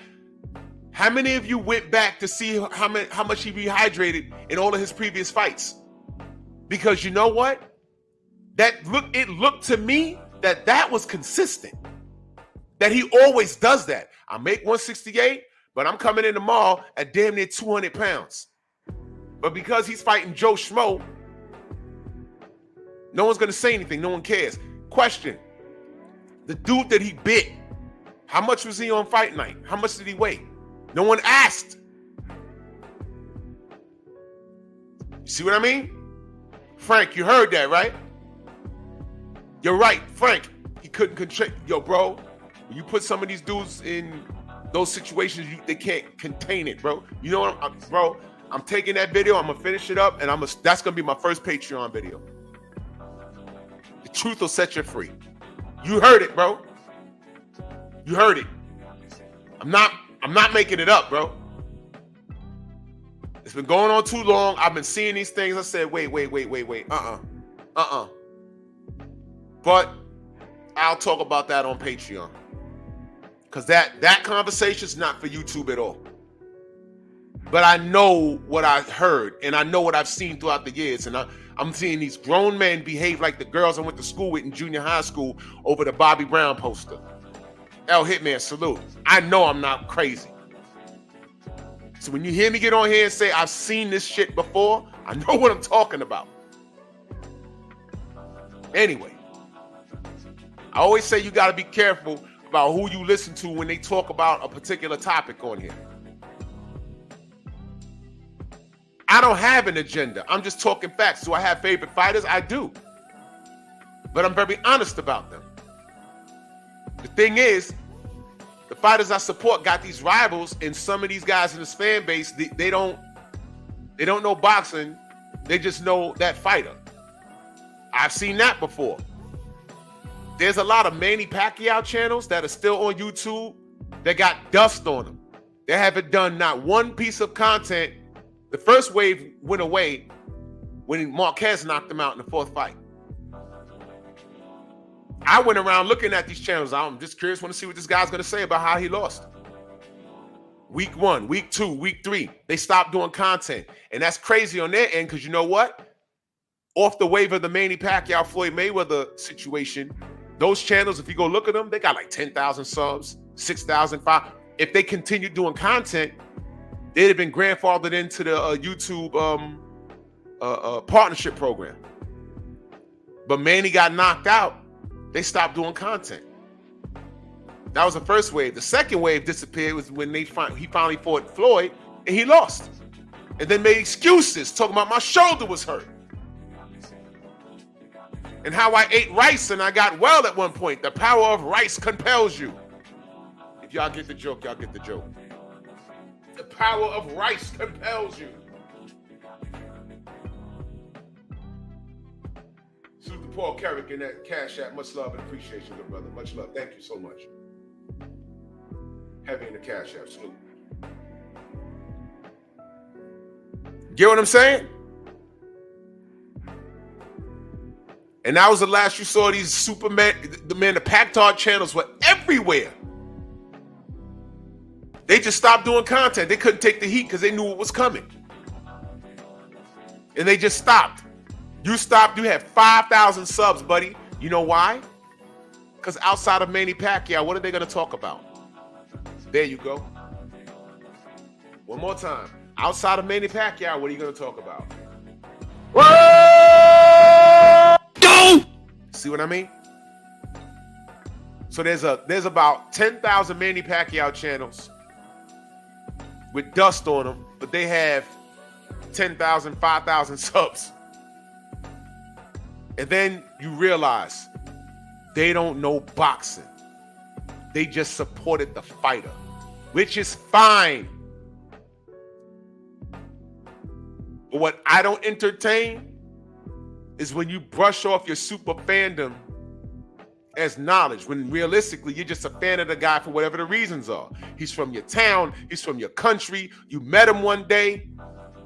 how many of you went back to see how much he rehydrated in all of his previous fights? Because you know what? It looked to me that was consistent. That he always does that. I make 168, but I'm coming in tomorrow at damn near 200 pounds. But because he's fighting Joe Schmo, no one's going to say anything. No one cares. Question. The dude that he bit, how much was he on fight night? How much did he weigh? No one asked. You see what I mean? Frank, you heard that, right? You're right, Frank. He couldn't control. Yo, bro. When you put some of these dudes in those situations, they can't contain it, bro. You know what, bro? I'm taking that video. I'm gonna finish it up, and that's gonna be my first Patreon video. The truth will set you free. You heard it, bro. You heard it. I'm not making it up, bro. It's been going on too long. I've been seeing these things. I said, wait. But I'll talk about that on Patreon. Because that conversation is not for YouTube at all. But I know what I heard, and I know what I've seen throughout the years, and I'm seeing these grown men behave like the girls I went to school with in junior high school over the Bobby Brown poster. El Hitman, salute. I know I'm not crazy. So when you hear me get on here and say I've seen this shit before, I know what I'm talking about. Anyway, I always say you got to be careful about who you listen to when they talk about a particular topic on here. I don't have an agenda. I'm just talking facts. Do I have favorite fighters? I do. But I'm very honest about them. The thing is, the fighters I support got these rivals, and some of these guys in this fan base, they don't know boxing. They just know that fighter. I've seen that before. There's a lot of Manny Pacquiao channels that are still on YouTube that got dust on them. They haven't done not one piece of content. The first wave went away when Marquez knocked him out in the fourth fight. I went around looking at these channels. I'm just curious, want to see what this guy's going to say about how he lost. Week 1, week 2, week 3, they stopped doing content. And that's crazy on their end because you know what? Off the wave of the Manny Pacquiao Floyd Mayweather situation, those channels, if you go look at them, they got like 10,000 subs, 6,000, 5,000. If they continue doing content, they'd have been grandfathered into the YouTube partnership program. But Manny got knocked out. They stopped doing content. That was the first wave. The second wave disappeared was when he finally fought Floyd and he lost. And then made excuses talking about my shoulder was hurt. And how I ate rice and I got well at one point. The power of rice compels you. If y'all get the joke, y'all get the joke. The power of rice compels you. Salute to Paul Carrick in that Cash App. Much love and appreciation, good brother. Much love. Thank you so much. Heavy in the Cash App. Salute. Get what I'm saying? And that was the last you saw these Superman, the Pactard channels were everywhere. They just stopped doing content. They couldn't take the heat because they knew what was coming. And they just stopped. You stopped, you had 5,000 subs, buddy. You know why? Because outside of Manny Pacquiao, what are they going to talk about? There you go. One more time. Outside of Manny Pacquiao, what are you going to talk about? Go! See what I mean? So there's about 10,000 Manny Pacquiao channels with dust on them, but they have 10,000, 5,000 subs. And then you realize they don't know boxing. They just supported the fighter, which is fine. But what I don't entertain is when you brush off your super fandom as knowledge, when realistically you're just a fan of the guy for whatever the reasons are. He's from your town, he's from your country, you met him one day,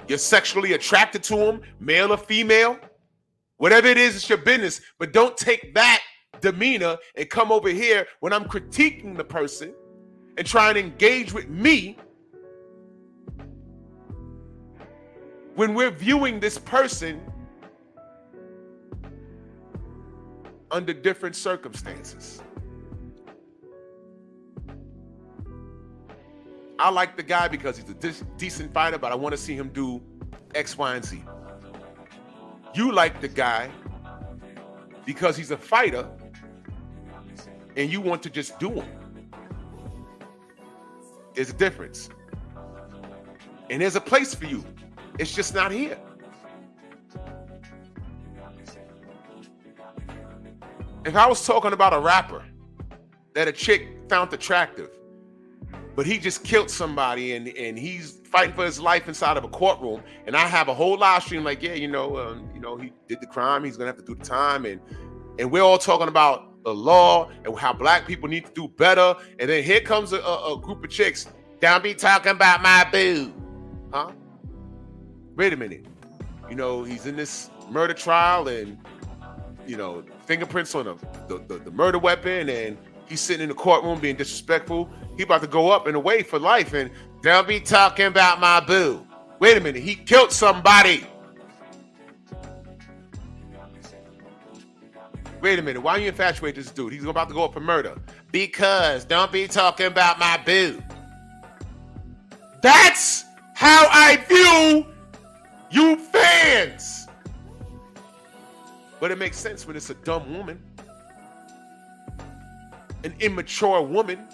you're sexually attracted to him, male or female. Whatever it is, it's your business. But don't take that demeanor and come over here when I'm critiquing the person and trying to engage with me when we're viewing this person under different circumstances. I like the guy because he's a decent fighter, but I want to see him do X, Y, and Z. You like the guy because he's a fighter and you want to just do him. There's a difference. And there's a place for you. It's just not here. If I was talking about a rapper that a chick found attractive, but he just killed somebody and he's fighting for his life inside of a courtroom, and I have a whole live stream like, yeah, he did the crime, he's gonna have to do the time, and we're all talking about the law and how black people need to do better, and then here comes a group of chicks, don't be talking about my boo, huh? Wait a minute, he's in this murder trial and fingerprints on the murder weapon, and he's sitting in the courtroom being disrespectful. He about to go up and away for life, and Don't be talking about my boo. Wait a minute, he killed somebody. Wait a minute, why are you infatuated with this dude? He's about to go up for murder. Because don't be talking about my boo. That's how I view you fans. But it makes sense when it's a dumb woman, an immature woman,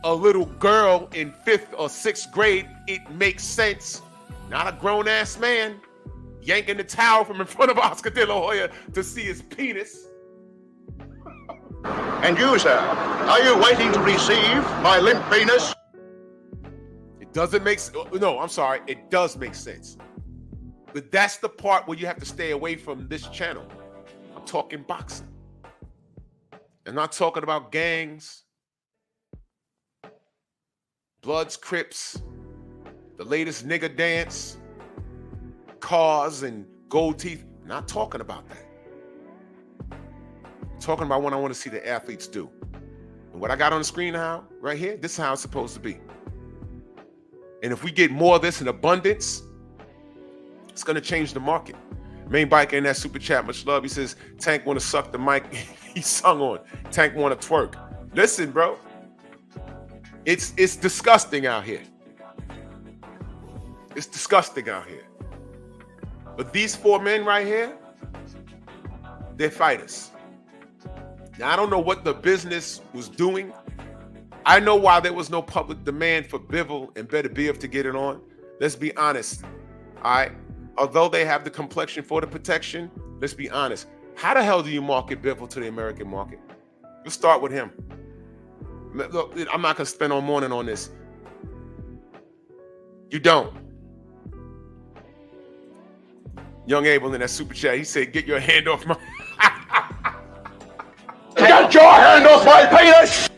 a little girl in 5th or 6th grade. It makes sense. Not a grown-ass man yanking the towel from in front of Oscar De La Hoya to see his penis. And you, sir, are you waiting to receive my limp penis? It doesn't make sense. No, I'm sorry. It does make sense. But that's the part where you have to stay away from this channel. I'm talking boxing. I'm not talking about gangs, Bloods, Crips, the latest nigga dance, cars and gold teeth. I'm not talking about that. I'm talking about what I want to see the athletes do. And what I got on the screen now, right here, this is how it's supposed to be. And if we get more of this in abundance, it's going to change the market. Main Biker in that super chat, much love. He says, Tank want to suck the mic he sung on. Tank want to twerk. Listen, bro. It's disgusting out here. It's disgusting out here. But these 4 men right here, they're fighters. Now, I don't know what the business was doing. I know why there was no public demand for Bivol and Beterbiev to get it on. Let's be honest. All right. Although they have the complexion for the protection, let's be honest. How the hell do you market Bivol to the American market? Let's start with him. Look, I'm not going to spend all morning on this. You don't. Young Abel in that super chat, he said, get your hand off my... Get your hand off my penis!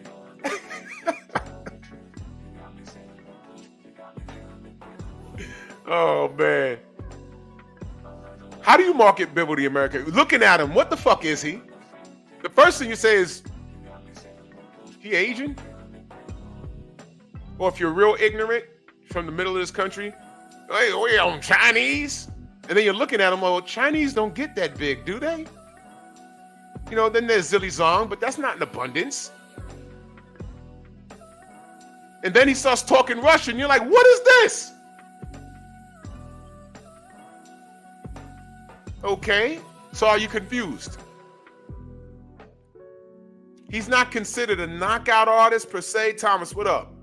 Oh, man. How do you market Bivol to the American? Looking at him, what the fuck is he? The first thing you say is, he Asian? Or if you're real ignorant from the middle of this country, hey, we on Chinese? And then you're looking at him, well, Chinese don't get that big, do they? You know, then there's Zilly Zong, but that's not in abundance. And then he starts talking Russian. You're like, what is this? Okay, so are you confused? He's not considered a knockout artist per se. Thomas, what up?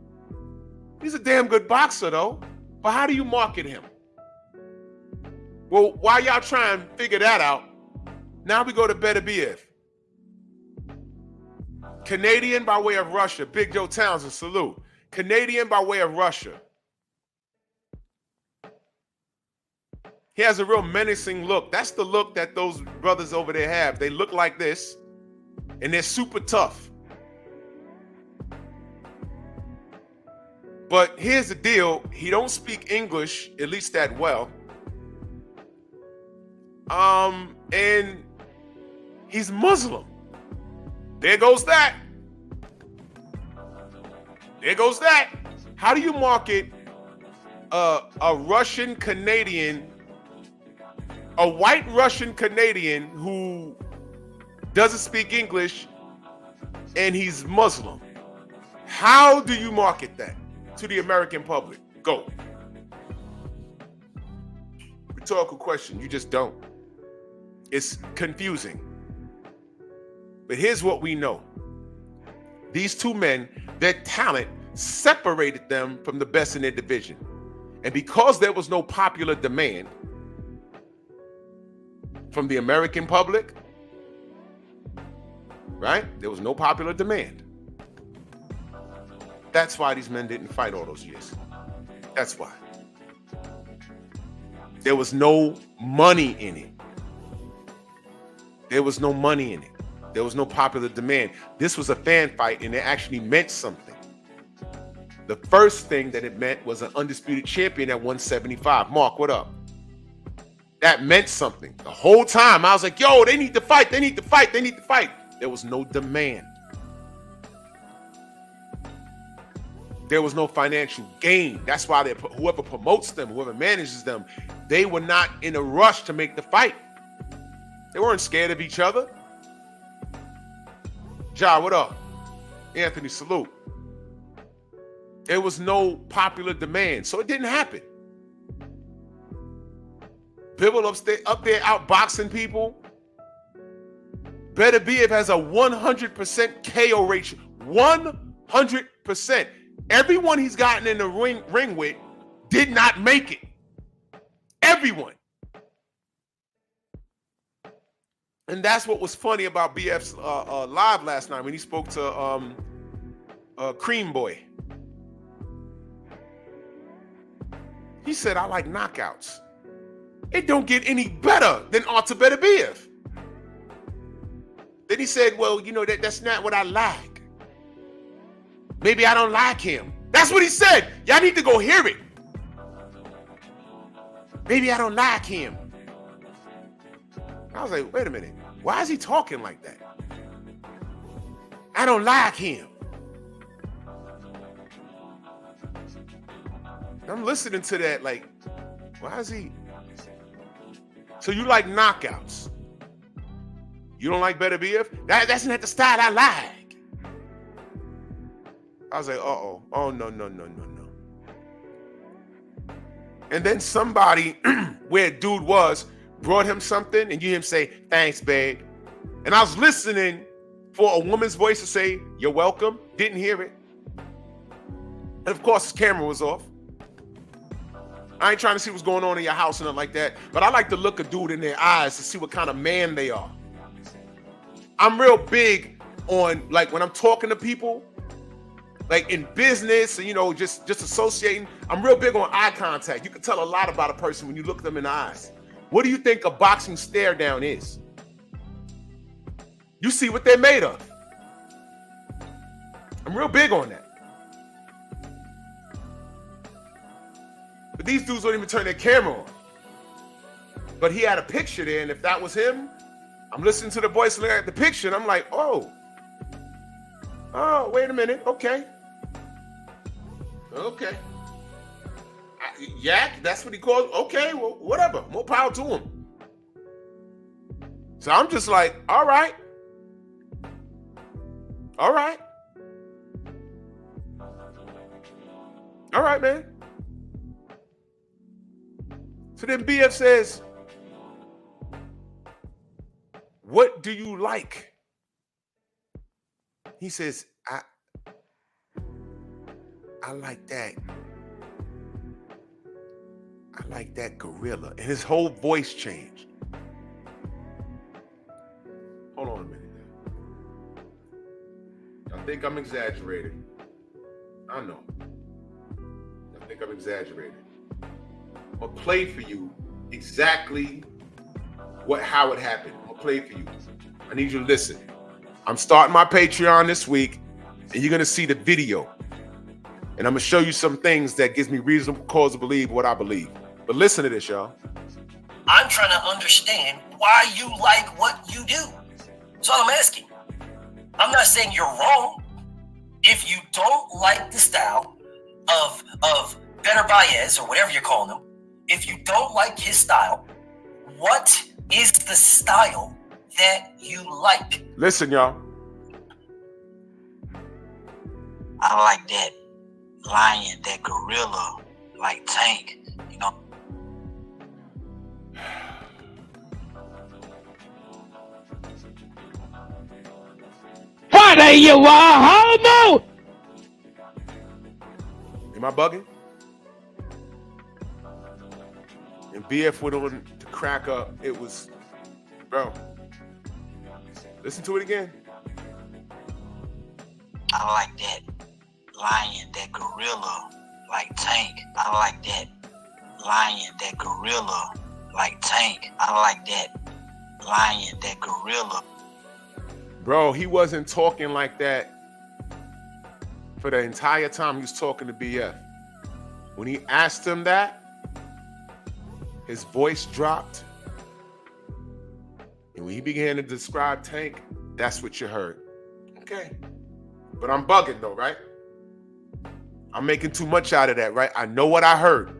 He's a damn good boxer, though. But how do you market him? Well, while y'all try and figure that out, now we go to Beterbiev. Canadian by way of Russia. Big Joe Townsend, salute. Canadian by way of Russia. He has a real menacing look. That's the look that those brothers over there have. They look like this, and they're super tough. But here's the deal. He don't speak English, at least that well. And he's Muslim. There goes that. There goes that. How do you market a Russian Canadian, a white Russian Canadian who doesn't speak English and he's Muslim? How do you market that to the American public? Go. Rhetorical question. You just don't. It's confusing. But here's what we know. These 2 men, their talent separated them from the best in their division. And because there was no popular demand from the American public, right? There was no popular demand. That's why these men didn't fight all those years. That's why. There was no money in it. There was no money in it. There was no popular demand. This was a fan fight, and it actually meant something. The first thing that it meant was an undisputed champion at 175. Mark, what up? That meant something. The whole time, I was like, yo, they need to fight. They need to fight. They need to fight. There was no demand. there was no financial gain. That's why whoever promotes them, whoever manages them, they were not in a rush to make the fight. They weren't scared of each other. Ja, what up? Anthony, salute. There was no popular demand, so it didn't happen. Bivol up there outboxing people. Beterbiev has a 100% KO ratio. 100%. Everyone he's gotten in the ring with did not make it. Everyone. And that's what was funny about BF's live last night when he spoke to Cream Boy. He said, I like knockouts. It don't get any better than Artur Beterbiev. Then he said, well, you know, that's not what I like. Maybe I don't like him. That's what he said. Y'all need to go hear it. Maybe I don't like him. I was like, wait a minute. Why is he talking like that? I don't like him. I'm listening to that like, why is he? So you like knockouts. You don't like Beterbiev? That's not the style I like. I was like, uh-oh. Oh, no. And then somebody, where dude was, brought him something, and you hear him say, thanks, babe. And I was listening for a woman's voice to say, you're welcome. Didn't hear it. And of course, his camera was off. I ain't trying to see what's going on in your house and nothing like that, but I like to look a dude in their eyes to see what kind of man they are. I'm real big on, like, when I'm talking to people, like in business, and, you know, just associating, I'm real big on eye contact. You can tell a lot about a person when you look them in the eyes. What do you think a boxing stare down is? You see what they're made of. I'm real big on that. But these dudes don't even turn their camera on. But he had a picture there, and if that was him, I'm listening to the voice and looking at the picture, and I'm like, oh, wait a minute, okay. Yak, that's what he called. Okay, well, whatever. More power to him. So I'm just like, all right. All right, man. So then BF says, what do you like? He says, I like that. I like that gorilla. And his whole voice changed. Hold on a minute. I think I'm exaggerating. I know. I think I'm exaggerating. I'm gonna play for you exactly how it happened. I'm gonna play for you. I need you to listen. I'm starting my Patreon this week, and you're gonna see the video. And I'm gonna show you some things that gives me reasonable cause to believe what I believe. But listen to this, y'all. I'm trying to understand why you like what you do. That's all I'm asking. I'm not saying you're wrong. If you don't like the style of Beterbiev or whatever you're calling him, if you don't like his style, what is the style that you like? Listen, y'all. I like that lion, that gorilla, like Tank, you know. Father, you are homo! Am I bugging? And BF went on to crack up. It was, bro. Listen to it again. I like that lion, that gorilla, like Tank. I like that lion, that gorilla, like Tank. I like that lion, that gorilla. Bro, he wasn't talking like that for the entire time he was talking to BF. When he asked him that, his voice dropped. And when he began to describe Tank, that's what you heard. Okay. But I'm bugging though, right? I'm making too much out of that, right? I know what I heard.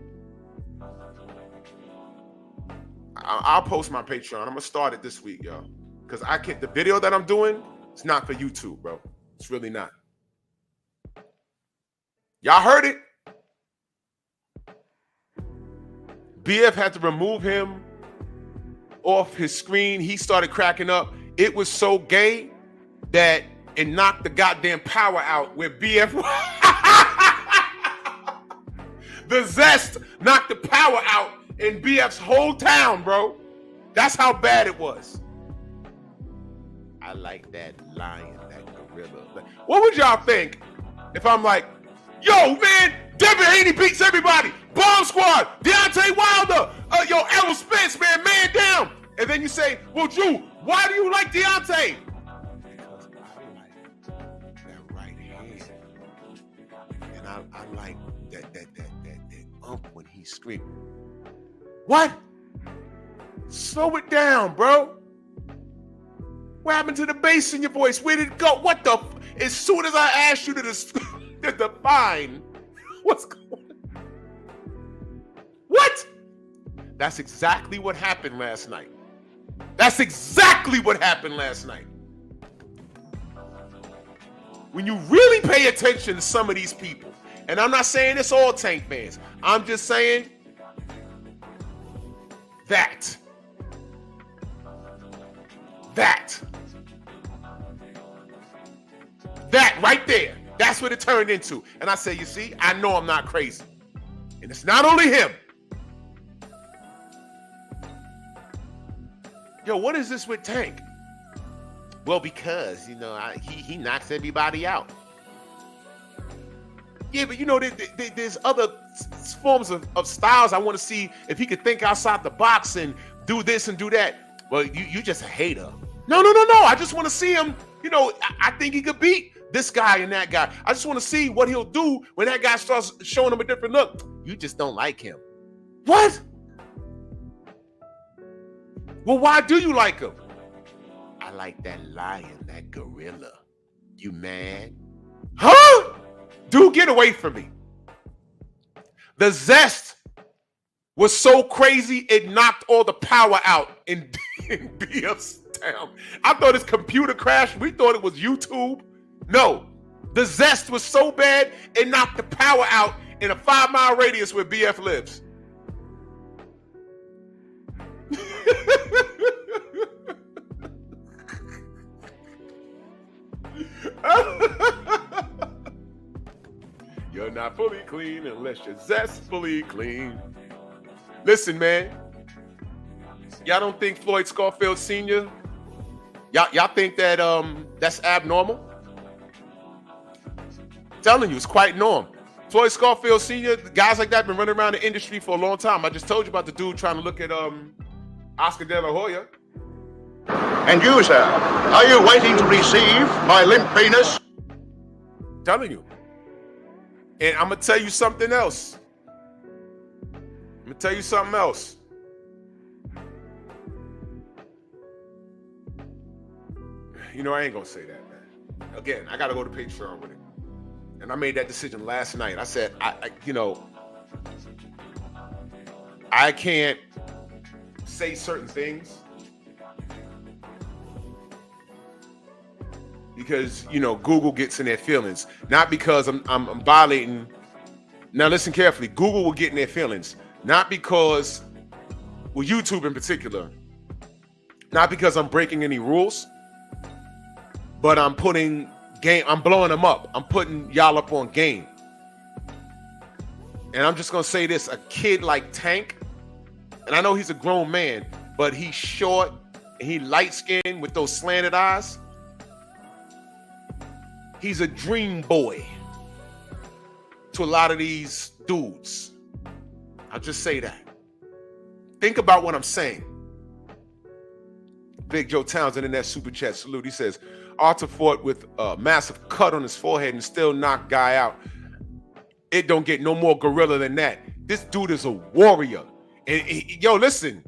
I'll post my Patreon. I'm gonna start it this week, y'all, because I can't. The video that I'm doing, it's not for YouTube, bro. It's really not. Y'all heard it. BF had to remove him off his screen. He started cracking up. It was so gay that it knocked the goddamn power out where BF. The zest knocked the power out in BF's whole town, bro. That's how bad it was. I like that lion, that gorilla. What would y'all think if I'm like, yo, man, Devin Haney beats everybody. Bomb Squad, Deontay Wilder, yo, Errol Spence, man down. And then you say, well, Drew, why do you like Deontay? Because I like that right hand. And I like that ump when he screams. What? Slow it down, bro. What happened to the bass in your voice? Where did it go? What the? As soon as I asked you to define what's going on. What? That's exactly what happened last night. That's exactly what happened last night. When you really pay attention to some of these people, and I'm not saying it's all Tank fans, I'm just saying that right there, that's what it turned into. And I say, you see, I know I'm not crazy. And it's not only him. Yo, what is this with Tank? Well, because, you know, he knocks everybody out. Yeah, but you know, there's other forms of styles. I want to see if he could think outside the box and do this and do that. Well, you just a hater. No. I just want to see him. You know, I think he could beat this guy and that guy. I just want to see what he'll do when that guy starts showing him a different look. You just don't like him. What? Well, why do you like him? I like that lion, that gorilla. You mad? Huh? Dude, get away from me. The zest was so crazy, it knocked all the power out in BF's town. I thought his computer crashed. We thought it was YouTube. No, the zest was so bad, it knocked the power out in a 5-mile radius where BF lives. You're not fully clean unless you're zestfully clean. Listen, man. Y'all don't think Floyd Scarfield Sr., y'all think that that's abnormal? I'm telling you, it's quite normal. Floyd Scarfield Sr., guys like that been running around the industry for a long time. I just told you about the dude trying to look at Oscar De La Hoya. And you, sir, are you waiting to receive my limp penis? I'm telling you. And I'm going to tell you something else. You know, I ain't going to say that, man. Again, I got to go to Patreon with it. And I made that decision last night. I said, I can't say certain things because, you know, Google gets in their feelings. Not because I'm violating. Now, listen carefully. Google will get in their feelings. Not because, well, YouTube in particular, not because I'm breaking any rules, but I'm blowing them up. I'm putting y'all up on game. And I'm just going to say this, a kid like Tank, and I know he's a grown man, but he's short and he light-skinned with those slanted eyes. He's a dream boy to a lot of these dudes. I'll just say that. Think about what I'm saying. Big Joe Townsend in that super chat salute. He says, Arthur fought with a massive cut on his forehead and still knocked guy out. It don't get no more gorilla than that. This dude is a warrior. And yo, listen,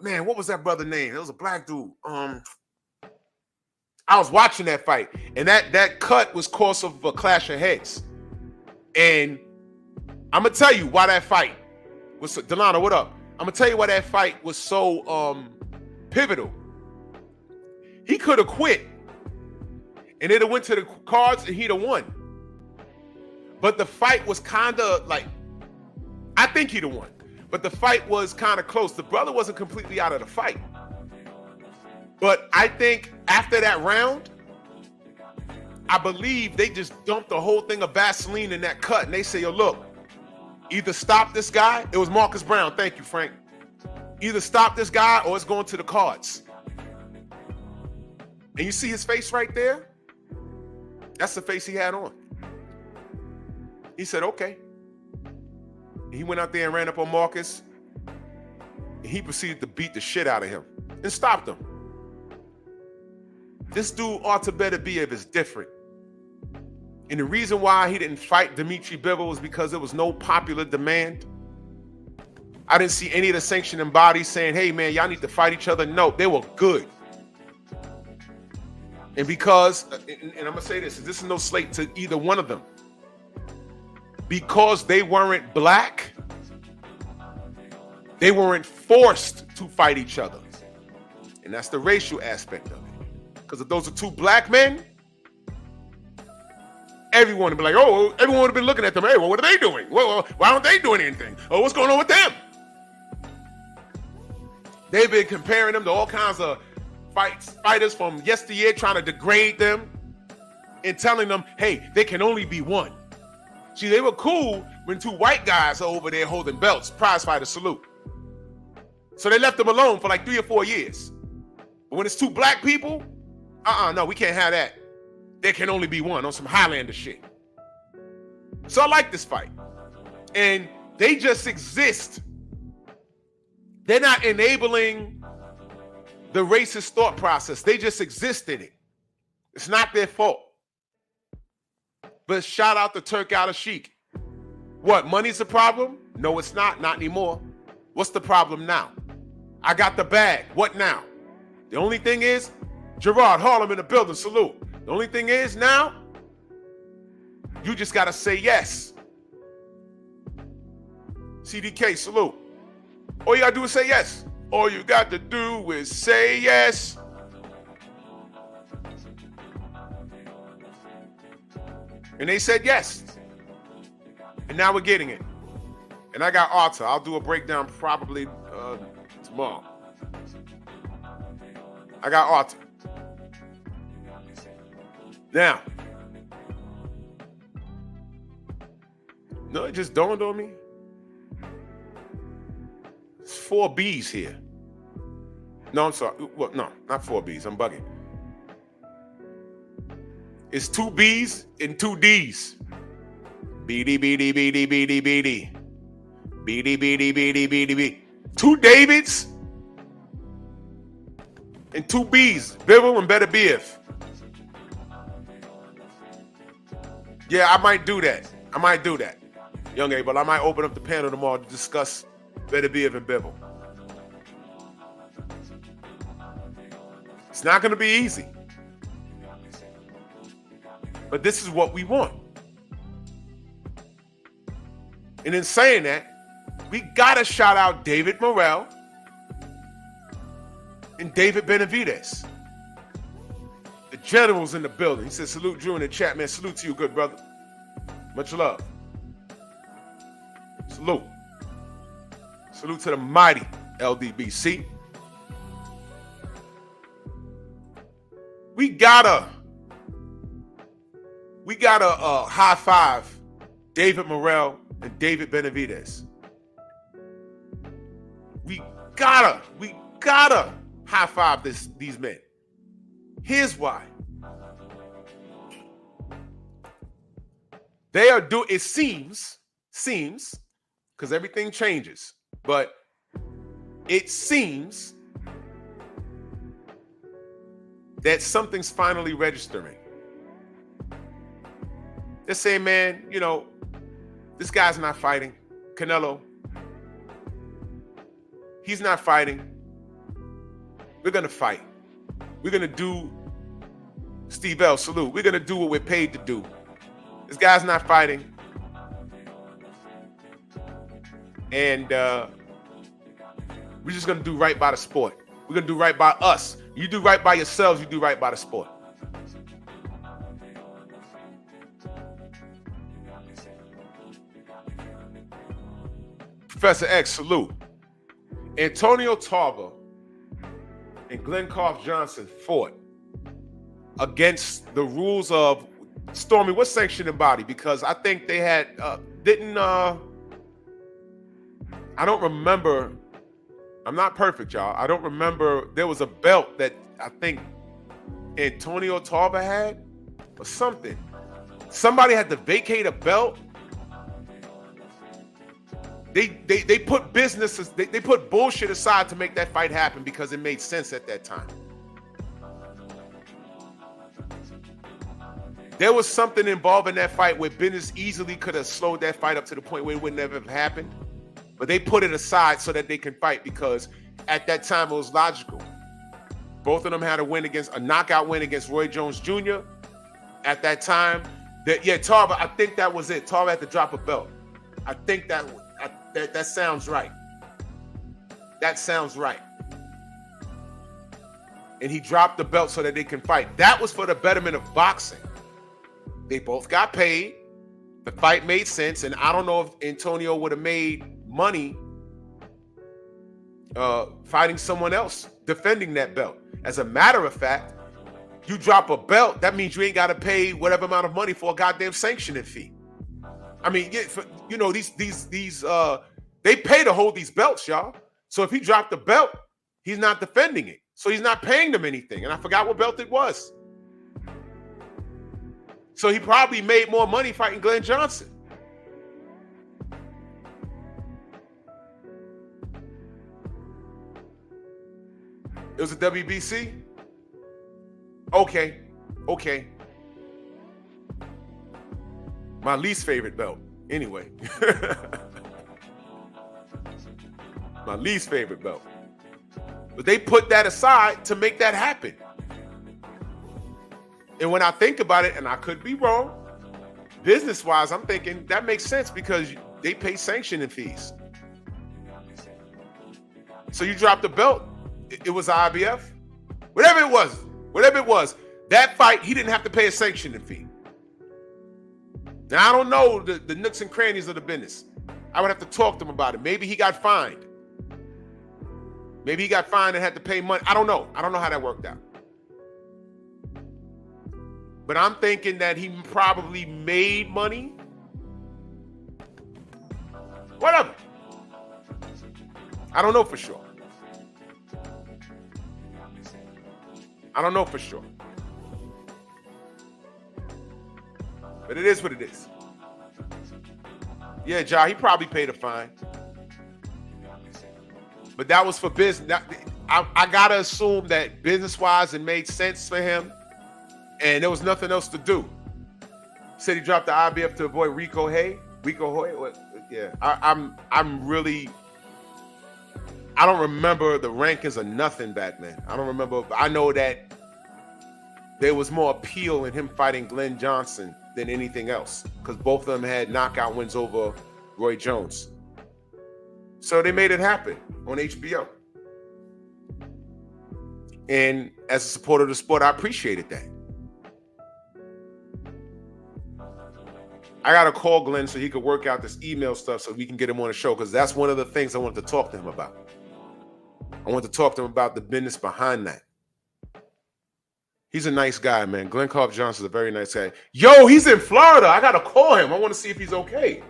man, what was that brother name? It was a black dude. I was watching that fight, and that cut was cause of a clash of heads. And I'm gonna tell you why that fight was so, Delano, what up? I'm gonna tell you why that fight was so pivotal. He could have quit and it'd have went to the cards and he'd have won. But the fight was kind of like, I think he'd have won. But the fight was kind of close. The brother wasn't completely out of the fight. But I think after that round, I believe they just dumped the whole thing of Vaseline in that cut. And they say, yo, look, either stop this guy. It was Marcus Brown. Thank you, Frank. Either stop this guy or it's going to the cards. And you see his face right there? That's the face he had on. He said, okay. He went out there and ran up on Marcus. And he proceeded to beat the shit out of him and stopped him. This dude, Artur Beterbiev, is different. And the reason why he didn't fight Dimitri Bivol was because there was no popular demand. I didn't see any of the sanctioning bodies saying, hey, man, y'all need to fight each other. No, they were good. And because, and I'm going to say this is no slate to either one of them. Because they weren't black, they weren't forced to fight each other. And that's the racial aspect of it. Because if those are two black men, everyone would be like, oh, everyone would have been looking at them. Hey, well, what are they doing? Well, why aren't they doing anything? Oh, what's going on with them? They've been comparing them to all kinds of fighters from yesteryear, trying to degrade them and telling them, hey, they can only be one. See, they were cool when two white guys are over there holding belts, prize fighter salute. So they left them alone for like 3 or 4 years. But when it's two black people, no, we can't have that. There can only be one on some Highlander shit. So I like this fight. And they just exist. They're not enabling the racist thought process. They just exist in it. It's not their fault. But shout out to Turk Al-Sheikh. What, money's the problem? No, it's not anymore. What's the problem now? I got the bag. What now? The only thing is, Gerard Harlem in the building, salute. The only thing is now, you just got to say yes. CDK, salute. All you got to do is say yes. All you got to do is say yes. And they said yes. And now we're getting it. And I got Artur. I'll do a breakdown probably tomorrow. I got Artur. Now, no, it just dawned on me. It's 4 B's here. No, I'm sorry. Well, no, not 4 B's. I'm bugging. It's 2 B's and 2 D's. BD, BD, BD, BD, BD. BD, BD, BD, BD, BD. 2 Davids and 2 B's. Bivol and Beterbiev. Yeah, I might do that. Young A, but I might open up the panel tomorrow to discuss Beterbiev and Bivol. It's not going to be easy. But this is what we want. And in saying that, we got to shout out David Morrell and David Benavidez. The general's in the building. He said, salute Drew in the chat, man. Salute to you, good brother. Much love. Salute. Salute to the mighty LDBC. We gotta high five David Morrell and David Benavidez. We gotta high five these men. Here's why. They are it seems, because everything changes, but it seems that something's finally registering. They're saying, man, you know, this guy's not fighting. Canelo, he's not fighting. We're going to fight. We're going to do, Steve L, salute. We're going to do what we're paid to do. This guy's not fighting. And we're just going to do right by the sport. We're going to do right by us. You do right by yourselves, you do right by the sport. Professor X, salute. Antonio Tarver and Glenn Carf Johnson fought against the rules of Stormy. What's sanctioning body? Because I think they had I don't remember. I'm not perfect, y'all. I don't remember. There was a belt that I think Antonio Tarver had or something. Somebody had to vacate a belt. They put businesses, they put bullshit aside to make that fight happen because it made sense at that time. There was something involved in that fight where business easily could have slowed that fight up to the point where it would never have happened. But they put it aside so that they can fight because at that time it was logical. Both of them had a knockout win against Roy Jones Jr. At that time. Tarver, I think that was it. Tarver had to drop a belt. I think that sounds right. That sounds right. And he dropped the belt so that they can fight. That was for the betterment of boxing. They both got paid. The fight made sense. And I don't know if Antonio would have made money fighting someone else, defending that belt. As a matter of fact, you drop a belt, that means you ain't got to pay whatever amount of money for a goddamn sanctioning fee. I mean, they pay to hold these belts, y'all. So if he dropped the belt, he's not defending it. So he's not paying them anything. And I forgot what belt it was. So he probably made more money fighting Glenn Johnson. It was a WBC? Okay. My least favorite belt. Anyway. My least favorite belt. But they put that aside to make that happen. And when I think about it, and I could be wrong, business-wise, I'm thinking that makes sense because they pay sanctioning fees. So you dropped the belt. It was IBF. Whatever it was, that fight, he didn't have to pay a sanctioning fee. Now, I don't know the nooks and crannies of the business. I would have to talk to him about it. Maybe he got fined. Maybe he got fined and had to pay money. I don't know. I don't know how that worked out. But I'm thinking that he probably made money. Whatever. I don't know for sure. But it is what it is. Yeah, Ja, he probably paid a fine. But that was for business. I gotta assume that business-wise it made sense for him. And there was nothing else to do. Said he dropped the IBF to avoid Rico Hoy. What? Yeah, I'm really. I don't remember the rankings or nothing back then. I don't remember. I know that there was more appeal in him fighting Glenn Johnson than anything else because both of them had knockout wins over Roy Jones. So they made it happen on HBO. And as a supporter of the sport, I appreciated that. I got to call Glenn so he could work out this email stuff so we can get him on the show because that's one of the things I wanted to talk to him about. I want to talk to him about the business behind that. He's a nice guy, man. Glenn Carf Johnson's a very nice guy. Yo, he's in Florida. I got to call him. I want to see if he's okay.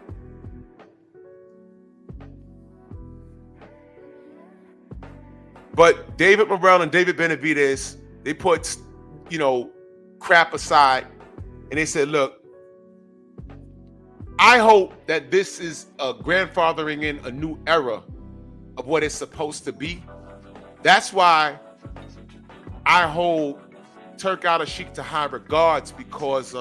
But David Morrell and David Benavidez, they put, crap aside. And they said, look, I hope that this is a grandfathering in a new era of what it's supposed to be. That's why I hold Turk Al-Sheikh to high regards because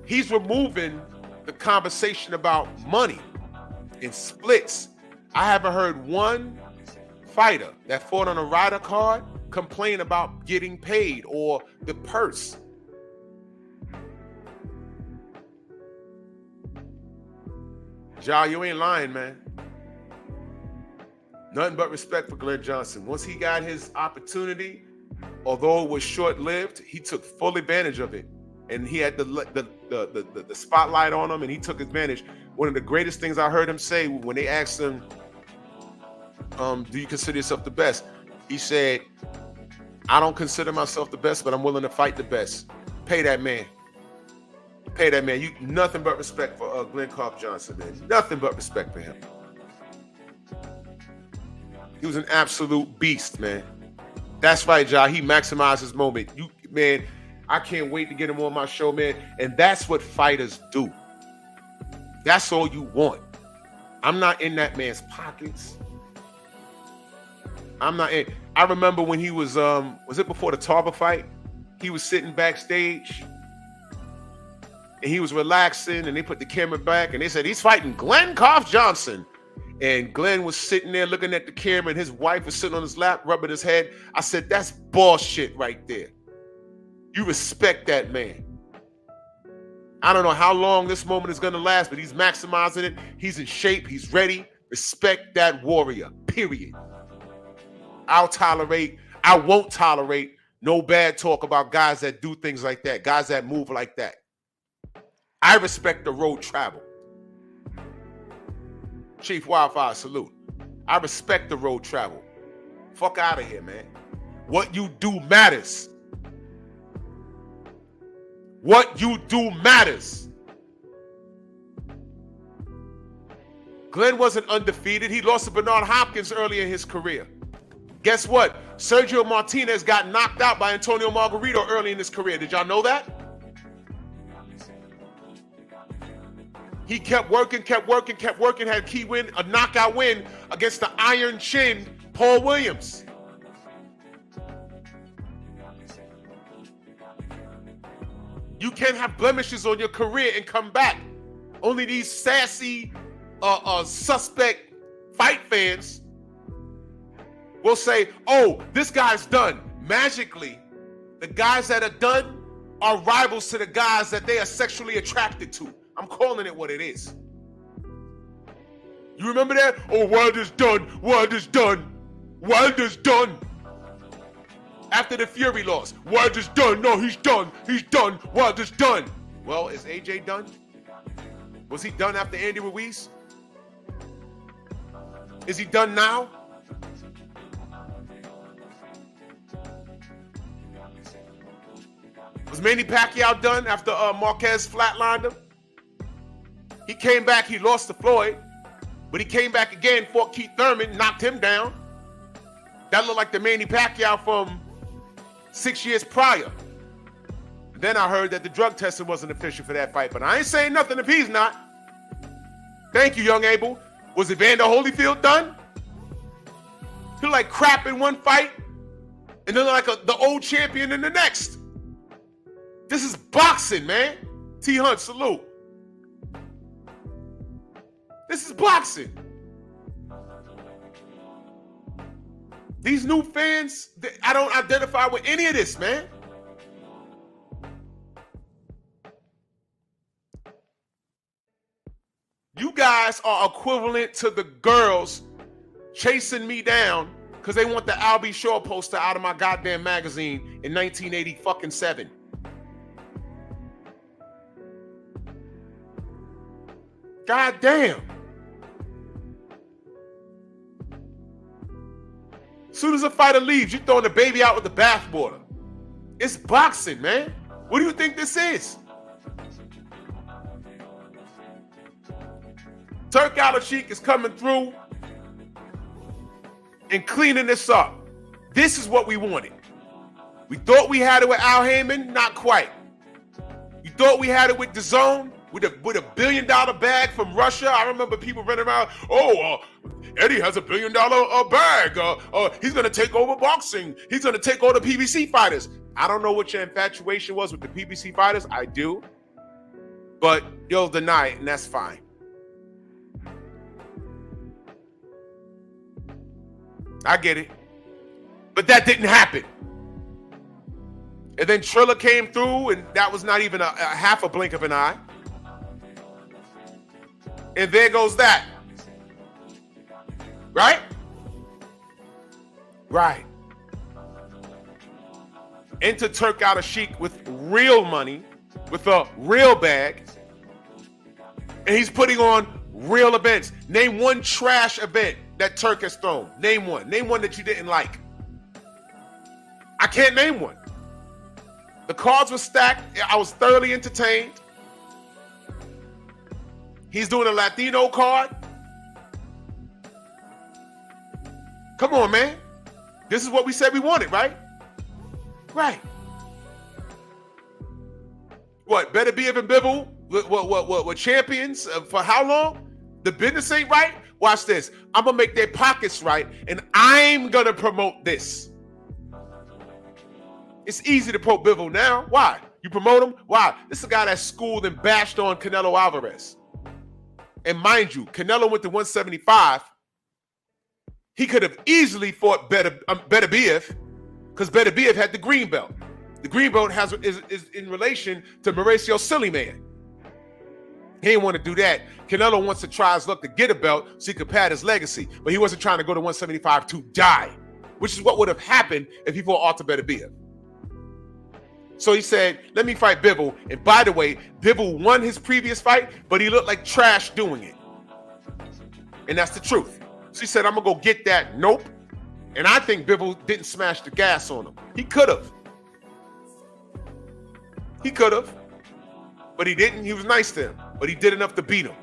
he's removing the conversation about money and splits. I haven't heard one fighter that fought on a rider card complain about getting paid or the purse. Ja, you ain't lying, man. Nothing but respect for Glenn Johnson. Once he got his opportunity, although it was short-lived, he took full advantage of it. And he had the spotlight on him, and he took advantage. One of the greatest things I heard him say when they asked him, do you consider yourself the best? He said, I don't consider myself the best, but I'm willing to fight the best. Pay that man. Pay that man. You nothing but respect for Glenn Carp Johnson, man. Nothing but respect for him. He was an absolute beast, man. That's right, Ja. He maximized his moment. Man, I can't wait to get him on my show, man. And that's what fighters do. That's all you want. I'm not in that man's pockets. I'm not in. I remember when he was it before the Tarver fight? He was sitting backstage and he was relaxing, and they put the camera back and they said, he's fighting Glenn Carp Johnson. And Glenn was sitting there looking at the camera, and his wife was sitting on his lap, rubbing his head. I said, that's bullshit right there. You respect that man. I don't know how long this moment is going to last, but he's maximizing it. He's in shape. He's ready. Respect that warrior, period. I won't tolerate no bad talk about guys that do things like that, guys that move like that. I respect the road travel. Chief Wildfire, salute. I respect the road travel. Fuck out of here, man. What you do matters. What you do matters. Glenn wasn't undefeated. He lost to Bernard Hopkins early in his career. Guess what? Sergio Martinez got knocked out by Antonio Margarito early in his career. Did y'all know that? He kept working, had a key win, a knockout win against the iron-chinned Paul Williams. You can't have blemishes on your career and come back. Only these sassy, suspect fight fans will say, oh, this guy's done. Magically, the guys that are done are rivals to the guys that they are sexually attracted to. I'm calling it what it is. You remember that? Oh, Wilder's done. Wilder's done. Wilder's done. After the Fury loss, Wilder's done. No, he's done. He's done. Wilder's done. Well, is AJ done? Was he done after Andy Ruiz? Is he done now? Was Manny Pacquiao done after Marquez flatlined him? He came back, he lost to Floyd, but he came back again, fought Keith Thurman, knocked him down. That looked like the Manny Pacquiao from 6 years prior. Then I heard that the drug testing wasn't official for that fight, but I ain't saying nothing if he's not. Thank you, Young Abel. Was Evander Holyfield done? He looked like crap in one fight, and then like the old champion in the next. This is boxing, man. T. Hunt, salute. This is boxing. These new fans, I don't identify with any of this, man. You guys are equivalent to the girls chasing me down because they want the Albie Shaw poster out of my goddamn magazine in 1987. God damn. As soon as a fighter leaves, you're throwing the baby out with the bathwater. It's boxing, man. What do you think this is? Turk Al-Sheikh is coming through and cleaning this up. This is what we wanted. We thought we had it with Al Heyman, not quite. You thought we had it with DAZN, with a $1 billion bag from Russia. I remember people running around, Eddie has $1 billion bag. He's going to take over boxing. He's going to take over the PBC fighters. I don't know what your infatuation was with the PBC fighters. I do. But you'll deny it, and that's fine. I get it. But that didn't happen. And then Triller came through, and that was not even a half a blink of an eye. And there goes that. Right? Right. Enter Turk Al Sheik with real money, with a real bag. And he's putting on real events. Name one trash event that Turk has thrown. Name one. Name one that you didn't like. I can't name one. The cards were stacked. I was thoroughly entertained. He's doing a Latino card. Come on, man. This is what we said we wanted, right? Right. What, Beterbiev and Bivol were champions for how long? The business ain't right? Watch this. I'm going to make their pockets right, and I'm going to promote this. It's easy to promote Bivol now. Why? You promote him? Why? This is a guy that schooled and bashed on Canelo Alvarez. And mind you, Canelo went to 175. He could have easily fought Beterbiev because Beterbiev had the green belt. The green belt is in relation to Mauricio Sillyman. He didn't want to do that. Canelo wants to try his luck to get a belt so he could pad his legacy. But he wasn't trying to go to 175 to die, which is what would have happened if he fought Artur Beterbiev. So he said, let me fight Bivol. And by the way, Bivol won his previous fight, but he looked like trash doing it. And that's the truth. So he said, I'm going to go get that. Nope. And I think Bivol didn't smash the gas on him. He could have. He could have. But he didn't. He was nice to him. But he did enough to beat him.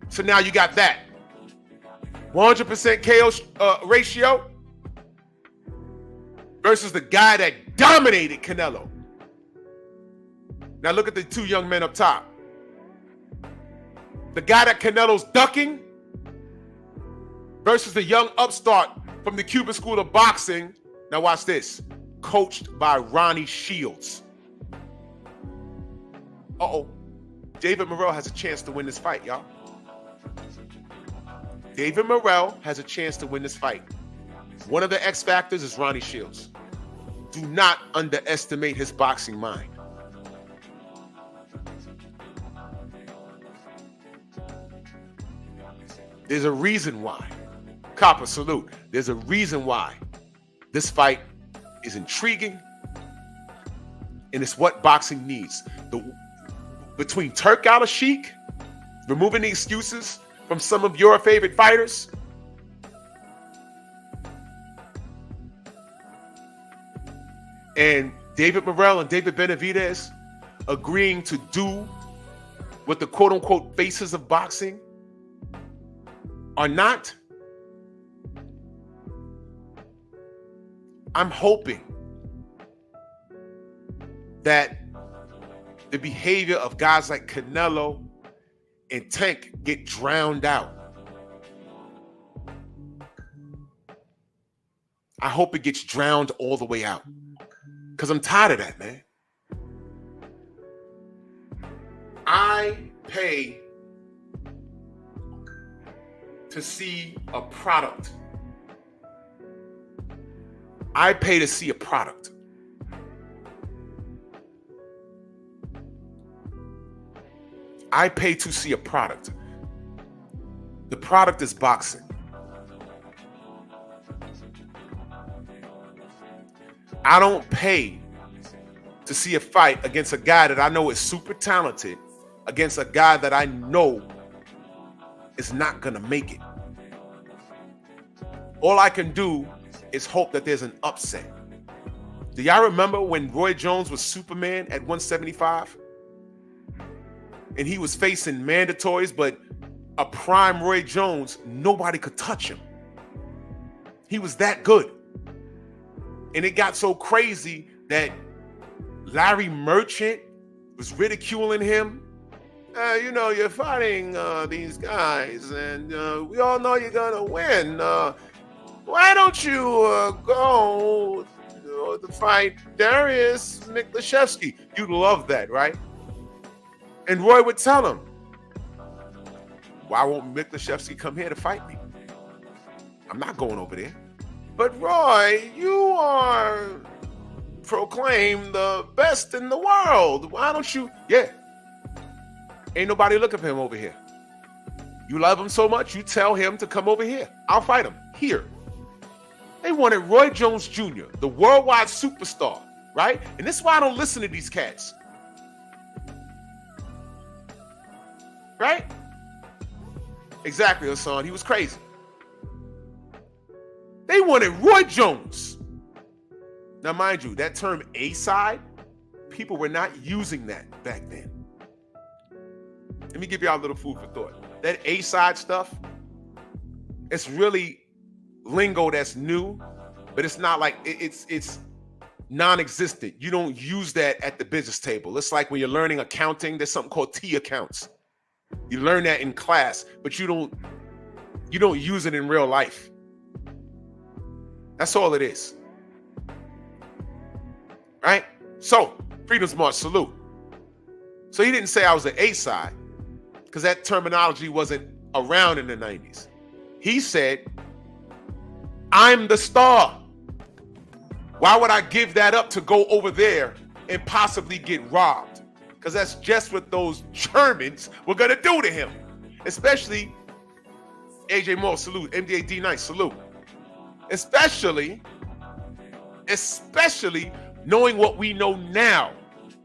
So now you got that. 100% KO ratio versus the guy that dominated Canelo. Now look at the two young men up top. The guy that Canelo's ducking versus the young upstart from the Cuban School of Boxing. Now watch this. Coached by Ronnie Shields. Uh-oh. David Morrell has a chance to win this fight, y'all. David Morrell has a chance to win this fight. One of the X factors is Ronnie Shields. Do not underestimate his boxing mind. There's a reason why. Copper, salute. There's a reason why this fight is intriguing, and it's what boxing needs. Between Turk Al Sheik, removing the excuses from some of your favorite fighters, and David Morrell and David Benavidez agreeing to do what the quote-unquote faces of boxing are not, I'm hoping that the behavior of guys like Canelo and Tank get drowned out. I hope it gets drowned all the way out. Because I'm tired of that, man. I pay to see a product. I pay to see a product. I pay to see a product. The product is boxing. I don't pay to see a fight against a guy that I know is super talented against a guy that I know is not going to make it. All I can do is hope that there's an upset. Do y'all remember when Roy Jones was Superman at 175? And he was facing mandatories, but a prime Roy Jones, nobody could touch him. He was that good. And it got so crazy that Larry Merchant was ridiculing him. You're fighting these guys, and we all know you're gonna win. Why don't you go to fight Darius Miklashevsky? You'd love that, right? And Roy would tell him, why won't Miklashevsky come here to fight me? I'm not going over there. But Roy, you are proclaimed the best in the world. Why don't you? Yeah. Ain't nobody looking for him over here. You love him so much, you tell him to come over here. I'll fight him here. They wanted Roy Jones Jr., the worldwide superstar, right? And this is why I don't listen to these cats. Right? Exactly, Hassan. He was crazy. They wanted Roy Jones. Now, mind you, that term A-side, people were not using that back then. Let me give y'all a little food for thought. That A-side stuff, it's really lingo that's new, but it's not like it's non-existent. You don't use that at the business table. It's like when you're learning accounting, there's something called T accounts. You learn that in class, but you don't use it in real life. That's all it is. Right? So, Freedom's March, salute. So he didn't say I was an A-side, because that terminology wasn't around in the 90s. He said, I'm the star. Why would I give that up to go over there and possibly get robbed? Because that's just what those Germans were going to do to him. Especially AJ Moore, salute. MDA D9, salute. Especially knowing what we know now.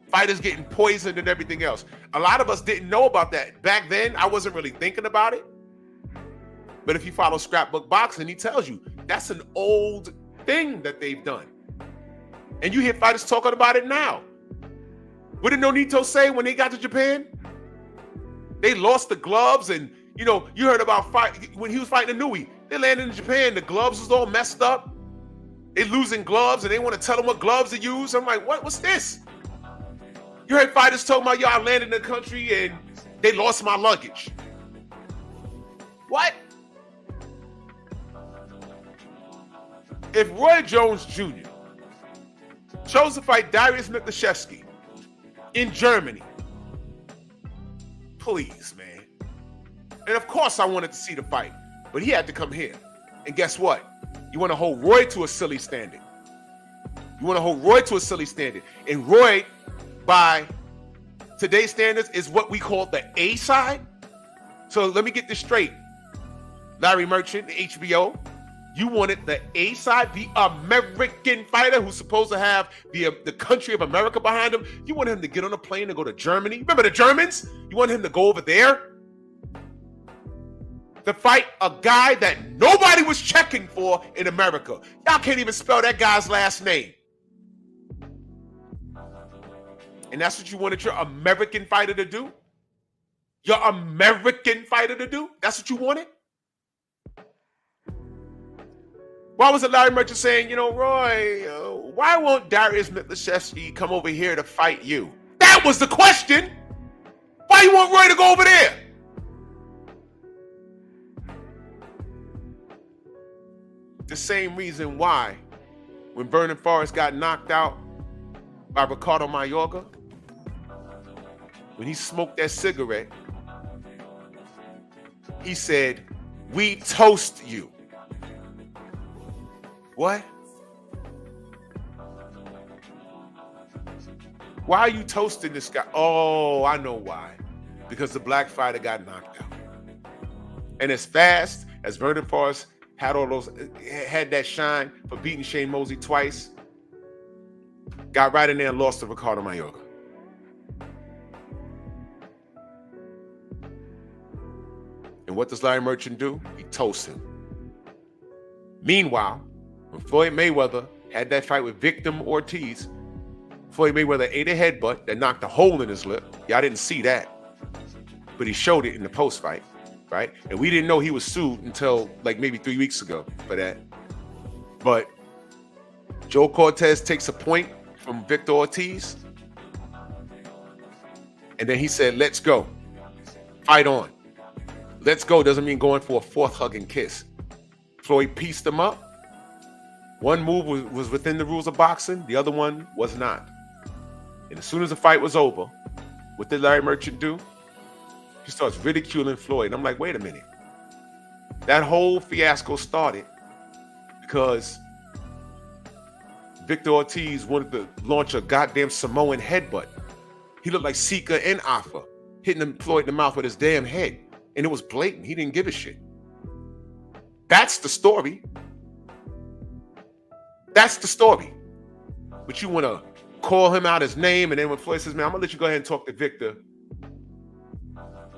Fighters getting poisoned and everything else. A lot of us didn't know about that. Back then, I wasn't really thinking about it. But if you follow Scrapbook Boxing, he tells you that's an old thing that they've done. And you hear fighters talking about it now. What did Nonito say when they got to Japan? They lost the gloves, and you heard about when he was fighting Inui. They landed in Japan, the gloves was all messed up. They losing gloves, and they want to tell them what gloves to use. I'm like, what's this? You heard fighters talking about, I landed in the country and they lost my luggage. What? If Roy Jones Jr. chose to fight Darius Miklaszewski in Germany, please, man. And of course I wanted to see the fight, but he had to come here. And guess what? You want to hold Roy to a silly standard. And Roy, by today's standards, is what we call the A side. So let me get this straight. Larry Merchant, HBO, you wanted the A side, the American fighter who's supposed to have the country of America behind him. You want him to get on a plane and go to Germany. Remember the Germans? You want him to go over there to fight a guy that nobody was checking for in America. Y'all can't even spell that guy's last name. And that's what you wanted your American fighter to do? Your American fighter to do? That's what you wanted? Why was it Larry Merchant saying, Roy, why won't Darius Miklaszewski come over here to fight you? That was the question. Why you want Roy to go over there? The same reason why when Vernon Forrest got knocked out by Ricardo Mayorga, when he smoked that cigarette, he said, "We toast you." What? Why are you toasting this guy? Oh, I know why. Because the black fighter got knocked out. And as fast as Vernon Forrest had that shine for beating Shane Mosley twice, got right in there and lost to Ricardo Mayorga. And what does Larry Merchant do? He toasts him. Meanwhile, when Floyd Mayweather had that fight with Victim Ortiz, Floyd Mayweather ate a headbutt that knocked a hole in his lip. Y'all didn't see that, but he showed it in the post-fight, right? And we didn't know he was sued until like maybe 3 weeks ago for that. But Joe Cortez takes a point from Victor Ortiz, and then he said, "Let's go. Fight on." Let's go doesn't mean going for a fourth hug and kiss. Floyd pieced him up. One move was within the rules of boxing. The other one was not. And as soon as the fight was over, what did Larry Merchant do? He starts ridiculing Floyd. And I'm like, wait a minute. That whole fiasco started because Victor Ortiz wanted to launch a goddamn Samoan headbutt. He looked like Sika and Afa, hitting Floyd in the mouth with his damn head. And it was blatant. He didn't give a shit. That's the story. That's the story. But you want to call him out his name, and then when Floyd says, man, I'm going to let you go ahead and talk to Victor.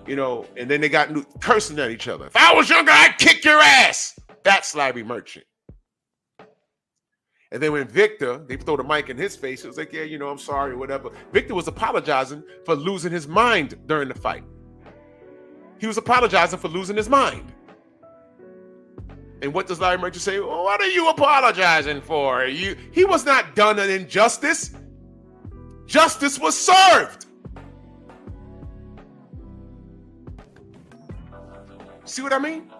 You know, and then they got cursing at each other. If I was younger, I'd kick your ass. That's Larry Merchant. And then when Victor, they throw the mic in his face, it was like, yeah, you know, I'm sorry or whatever. Victor was apologizing for losing his mind during the fight. He was apologizing for losing his mind. And what does Larry Merchant say? Well, what are you apologizing for? He was not done an injustice. Justice was served. See what I mean?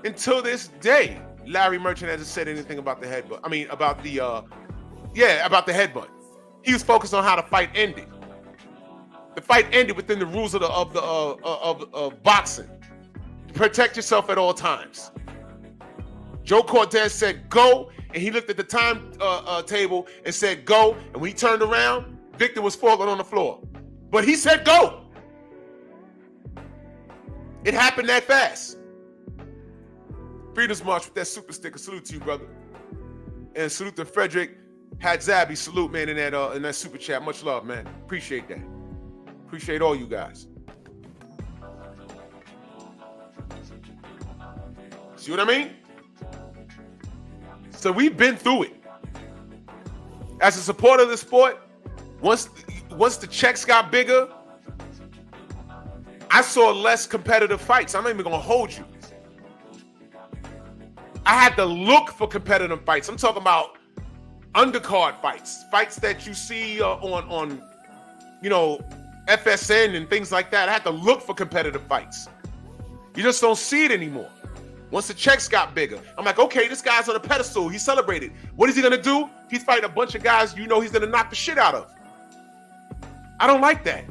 Until this day, Larry Merchant hasn't said anything about the headbutt. I mean, about the about the headbutt. He was focused on how the fight ended. The fight ended within the rules of boxing. Protect yourself at all times. Joe Cortez said go, and he looked at the time table and said go. And when he turned around, Victor was falling on the floor. But he said go. It happened that fast. Freedom's March with that super sticker. Salute to you, brother. And salute to Frederick Hadzabi. Salute, man, in that super chat. Much love, man. Appreciate that. Appreciate all you guys. See what I mean? So we've been through it. As a supporter of the sport, once the checks got bigger, I saw less competitive fights. I'm not even gonna hold you. I had to look for competitive fights. I'm talking about undercard fights, fights that you see on FSN and things like that. I had to look for competitive fights. You just don't see it anymore. Once the checks got bigger, I'm like, okay, this guy's on a pedestal. He's celebrated. What is he gonna do? He's fighting a bunch of guys he's gonna knock the shit out of. I don't like that.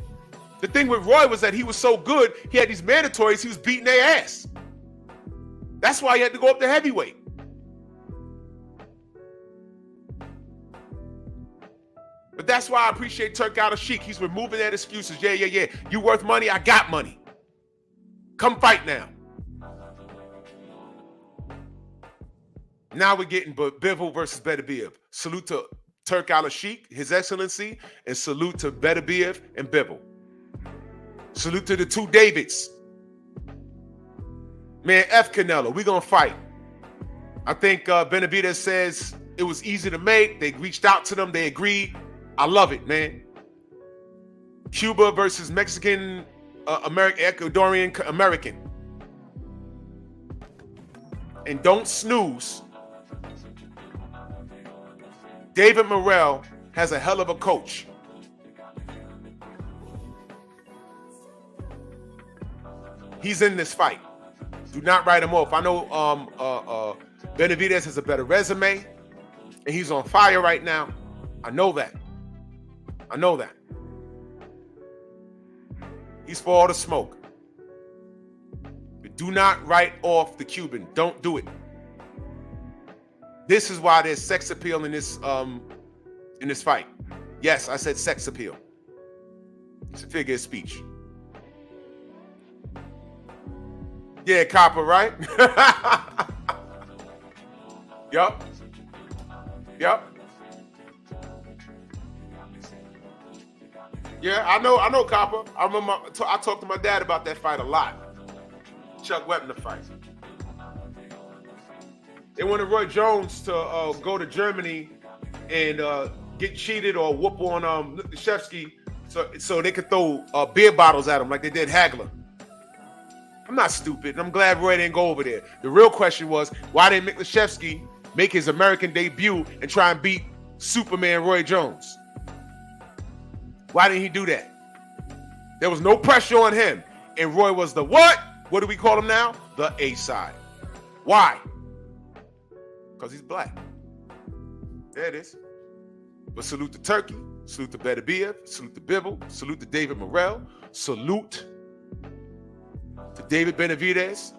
The thing with Roy was that he was so good, he had these mandatories, he was beating their ass. That's why he had to go up to heavyweight. But that's why I appreciate Turk Al-Sheikh. He's removing that excuses. Yeah. You worth money, I got money. Come fight now. Now we're getting Bivol versus Beterbiev. Salute to Turk Al-Sheikh, His Excellency, and salute to Beterbiev and Bivol. Salute to the two Davids. Man, F Canelo, we're going to fight. I think Benavidez says it was easy to make. They reached out to them. They agreed. I love it, man. Cuba versus Mexican, Ecuadorian, American. And don't snooze. David Morrell has a hell of a coach. He's in this fight. Do not write him off. I know Benavidez has a better resume, and he's on fire right now. I know that. He's for all the smoke. But do not write off the Cuban. Don't do it. This is why there's sex appeal in this fight. Yes, I said sex appeal. It's a figure of speech. Yeah, Copper, right? Yup. Yeah, I know, Copper. I remember I talked to my dad about that fight a lot. Chuck Wepner fight. They wanted Roy Jones to go to Germany and get cheated or whoop on Lukashevsky so they could throw beer bottles at him like they did Hagler. I'm not stupid, and I'm glad Roy didn't go over there. The real question was, why didn't Lukashevsky make his American debut and try and beat Superman Roy Jones? Why didn't he do that? There was no pressure on him, and Roy was the what? What do we call him now? The A side. Why? Because he's black. There it is. But salute to Turkey, salute to Beterbiev, salute to Bivol, salute to David Morrell, salute to David Benavidez.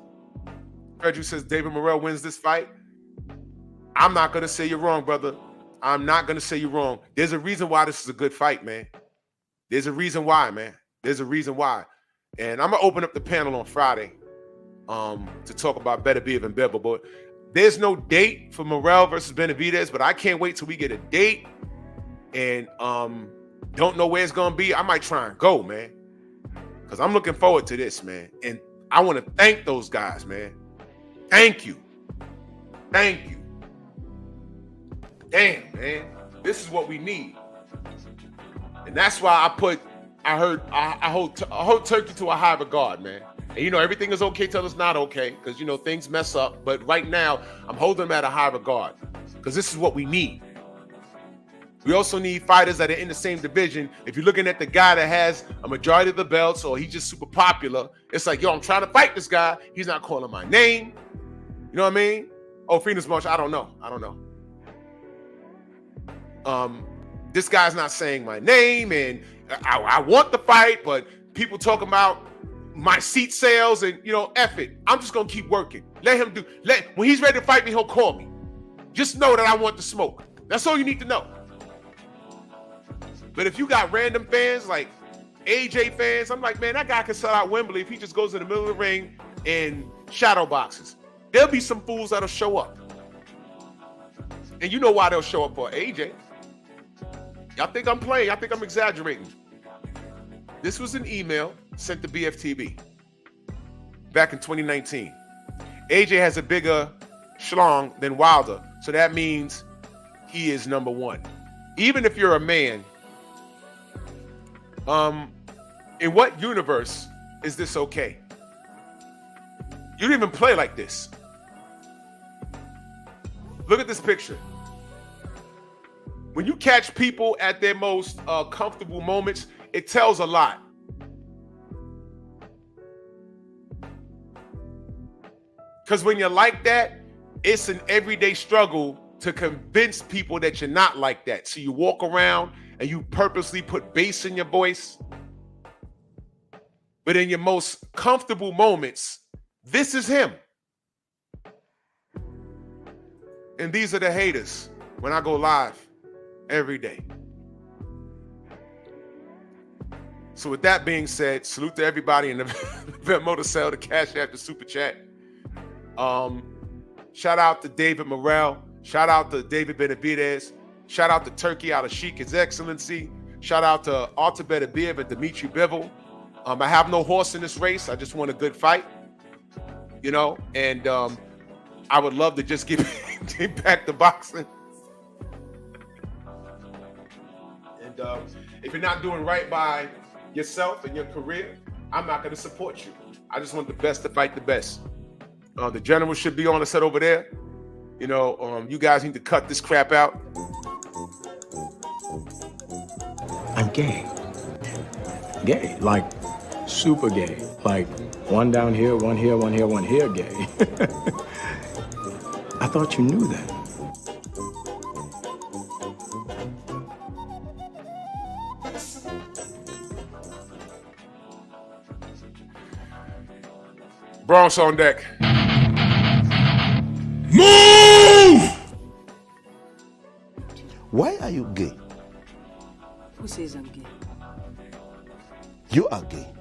Frederick says David Morrell wins this fight. I'm not going to say you're wrong, brother. I'm not going to say you're wrong. There's a reason why this is a good fight, man. There's a reason why, man. There's a reason why. And I'm gonna open up the panel on Friday to talk about Beterbiev and Bivol. But there's no date for Morrell versus Benavidez, but I can't wait till we get a date. And don't know where it's gonna be. I might try and go, man, because I'm looking forward to this, man. And I want to thank those guys, man. Thank you. Thank you. Damn, man. This is what we need. And that's why I hold turkey to a high regard, man. And you know, everything is okay till it's not okay, because you know things mess up. But right now, I'm holding them at a high regard, because this is what we need. We also need fighters that are in the same division. If you're looking at the guy that has a majority of the belts, or he's just super popular, it's like, yo, I'm trying to fight this guy. He's not calling my name. You know what I mean? Oh, Phoenix March, I don't know. This guy's not saying my name, and I want the fight, but people talking about my seat sales, and you know, F it. I'm just gonna keep working. Let him do. When he's ready to fight me, he'll call me. Just know that I want the smoke. That's all you need to know. But if you got random fans like AJ fans, I'm like, man, that guy can sell out Wembley if he just goes in the middle of the ring and shadow boxes. There'll be some fools that'll show up. And you know why they'll show up for AJ. Y'all think I'm playing. Y'all think I'm exaggerating. This was an email sent to BFTB back in 2019. AJ has a bigger schlong than Wilder, so that means he is number one. Even if you're a man, in what universe is this okay? You don't even play like this. Look at this picture. When you catch people at their most comfortable moments, it tells a lot. Because when you're like that, it's an everyday struggle to convince people that you're not like that. So you walk around and you purposely put bass in your voice. But in your most comfortable moments, this is him. And these are the haters when I go live every day. So with that being said, salute to everybody in the Venmo to sell, the Cash App, the Super Chat. Shout out to David Morrell. Shout out to David Benavidez. Shout out to Turkey out of Sheik, His Excellency. Shout out to Artur Beterbiev and Dimitri Bivol. I have no horse in this race. I just want a good fight, you know, and I would love to just get back to boxing. And if you're not doing right by yourself and your career, I'm not going to support you. I just want the best to fight the best. The general should be on the set over there. You know, you guys need to cut this crap out. I'm gay. Gay, like super gay. Like one down here, one here, one here, one here gay. I thought you knew that. Bronx on deck. Move! Why are you gay? Who says I'm gay? You are gay.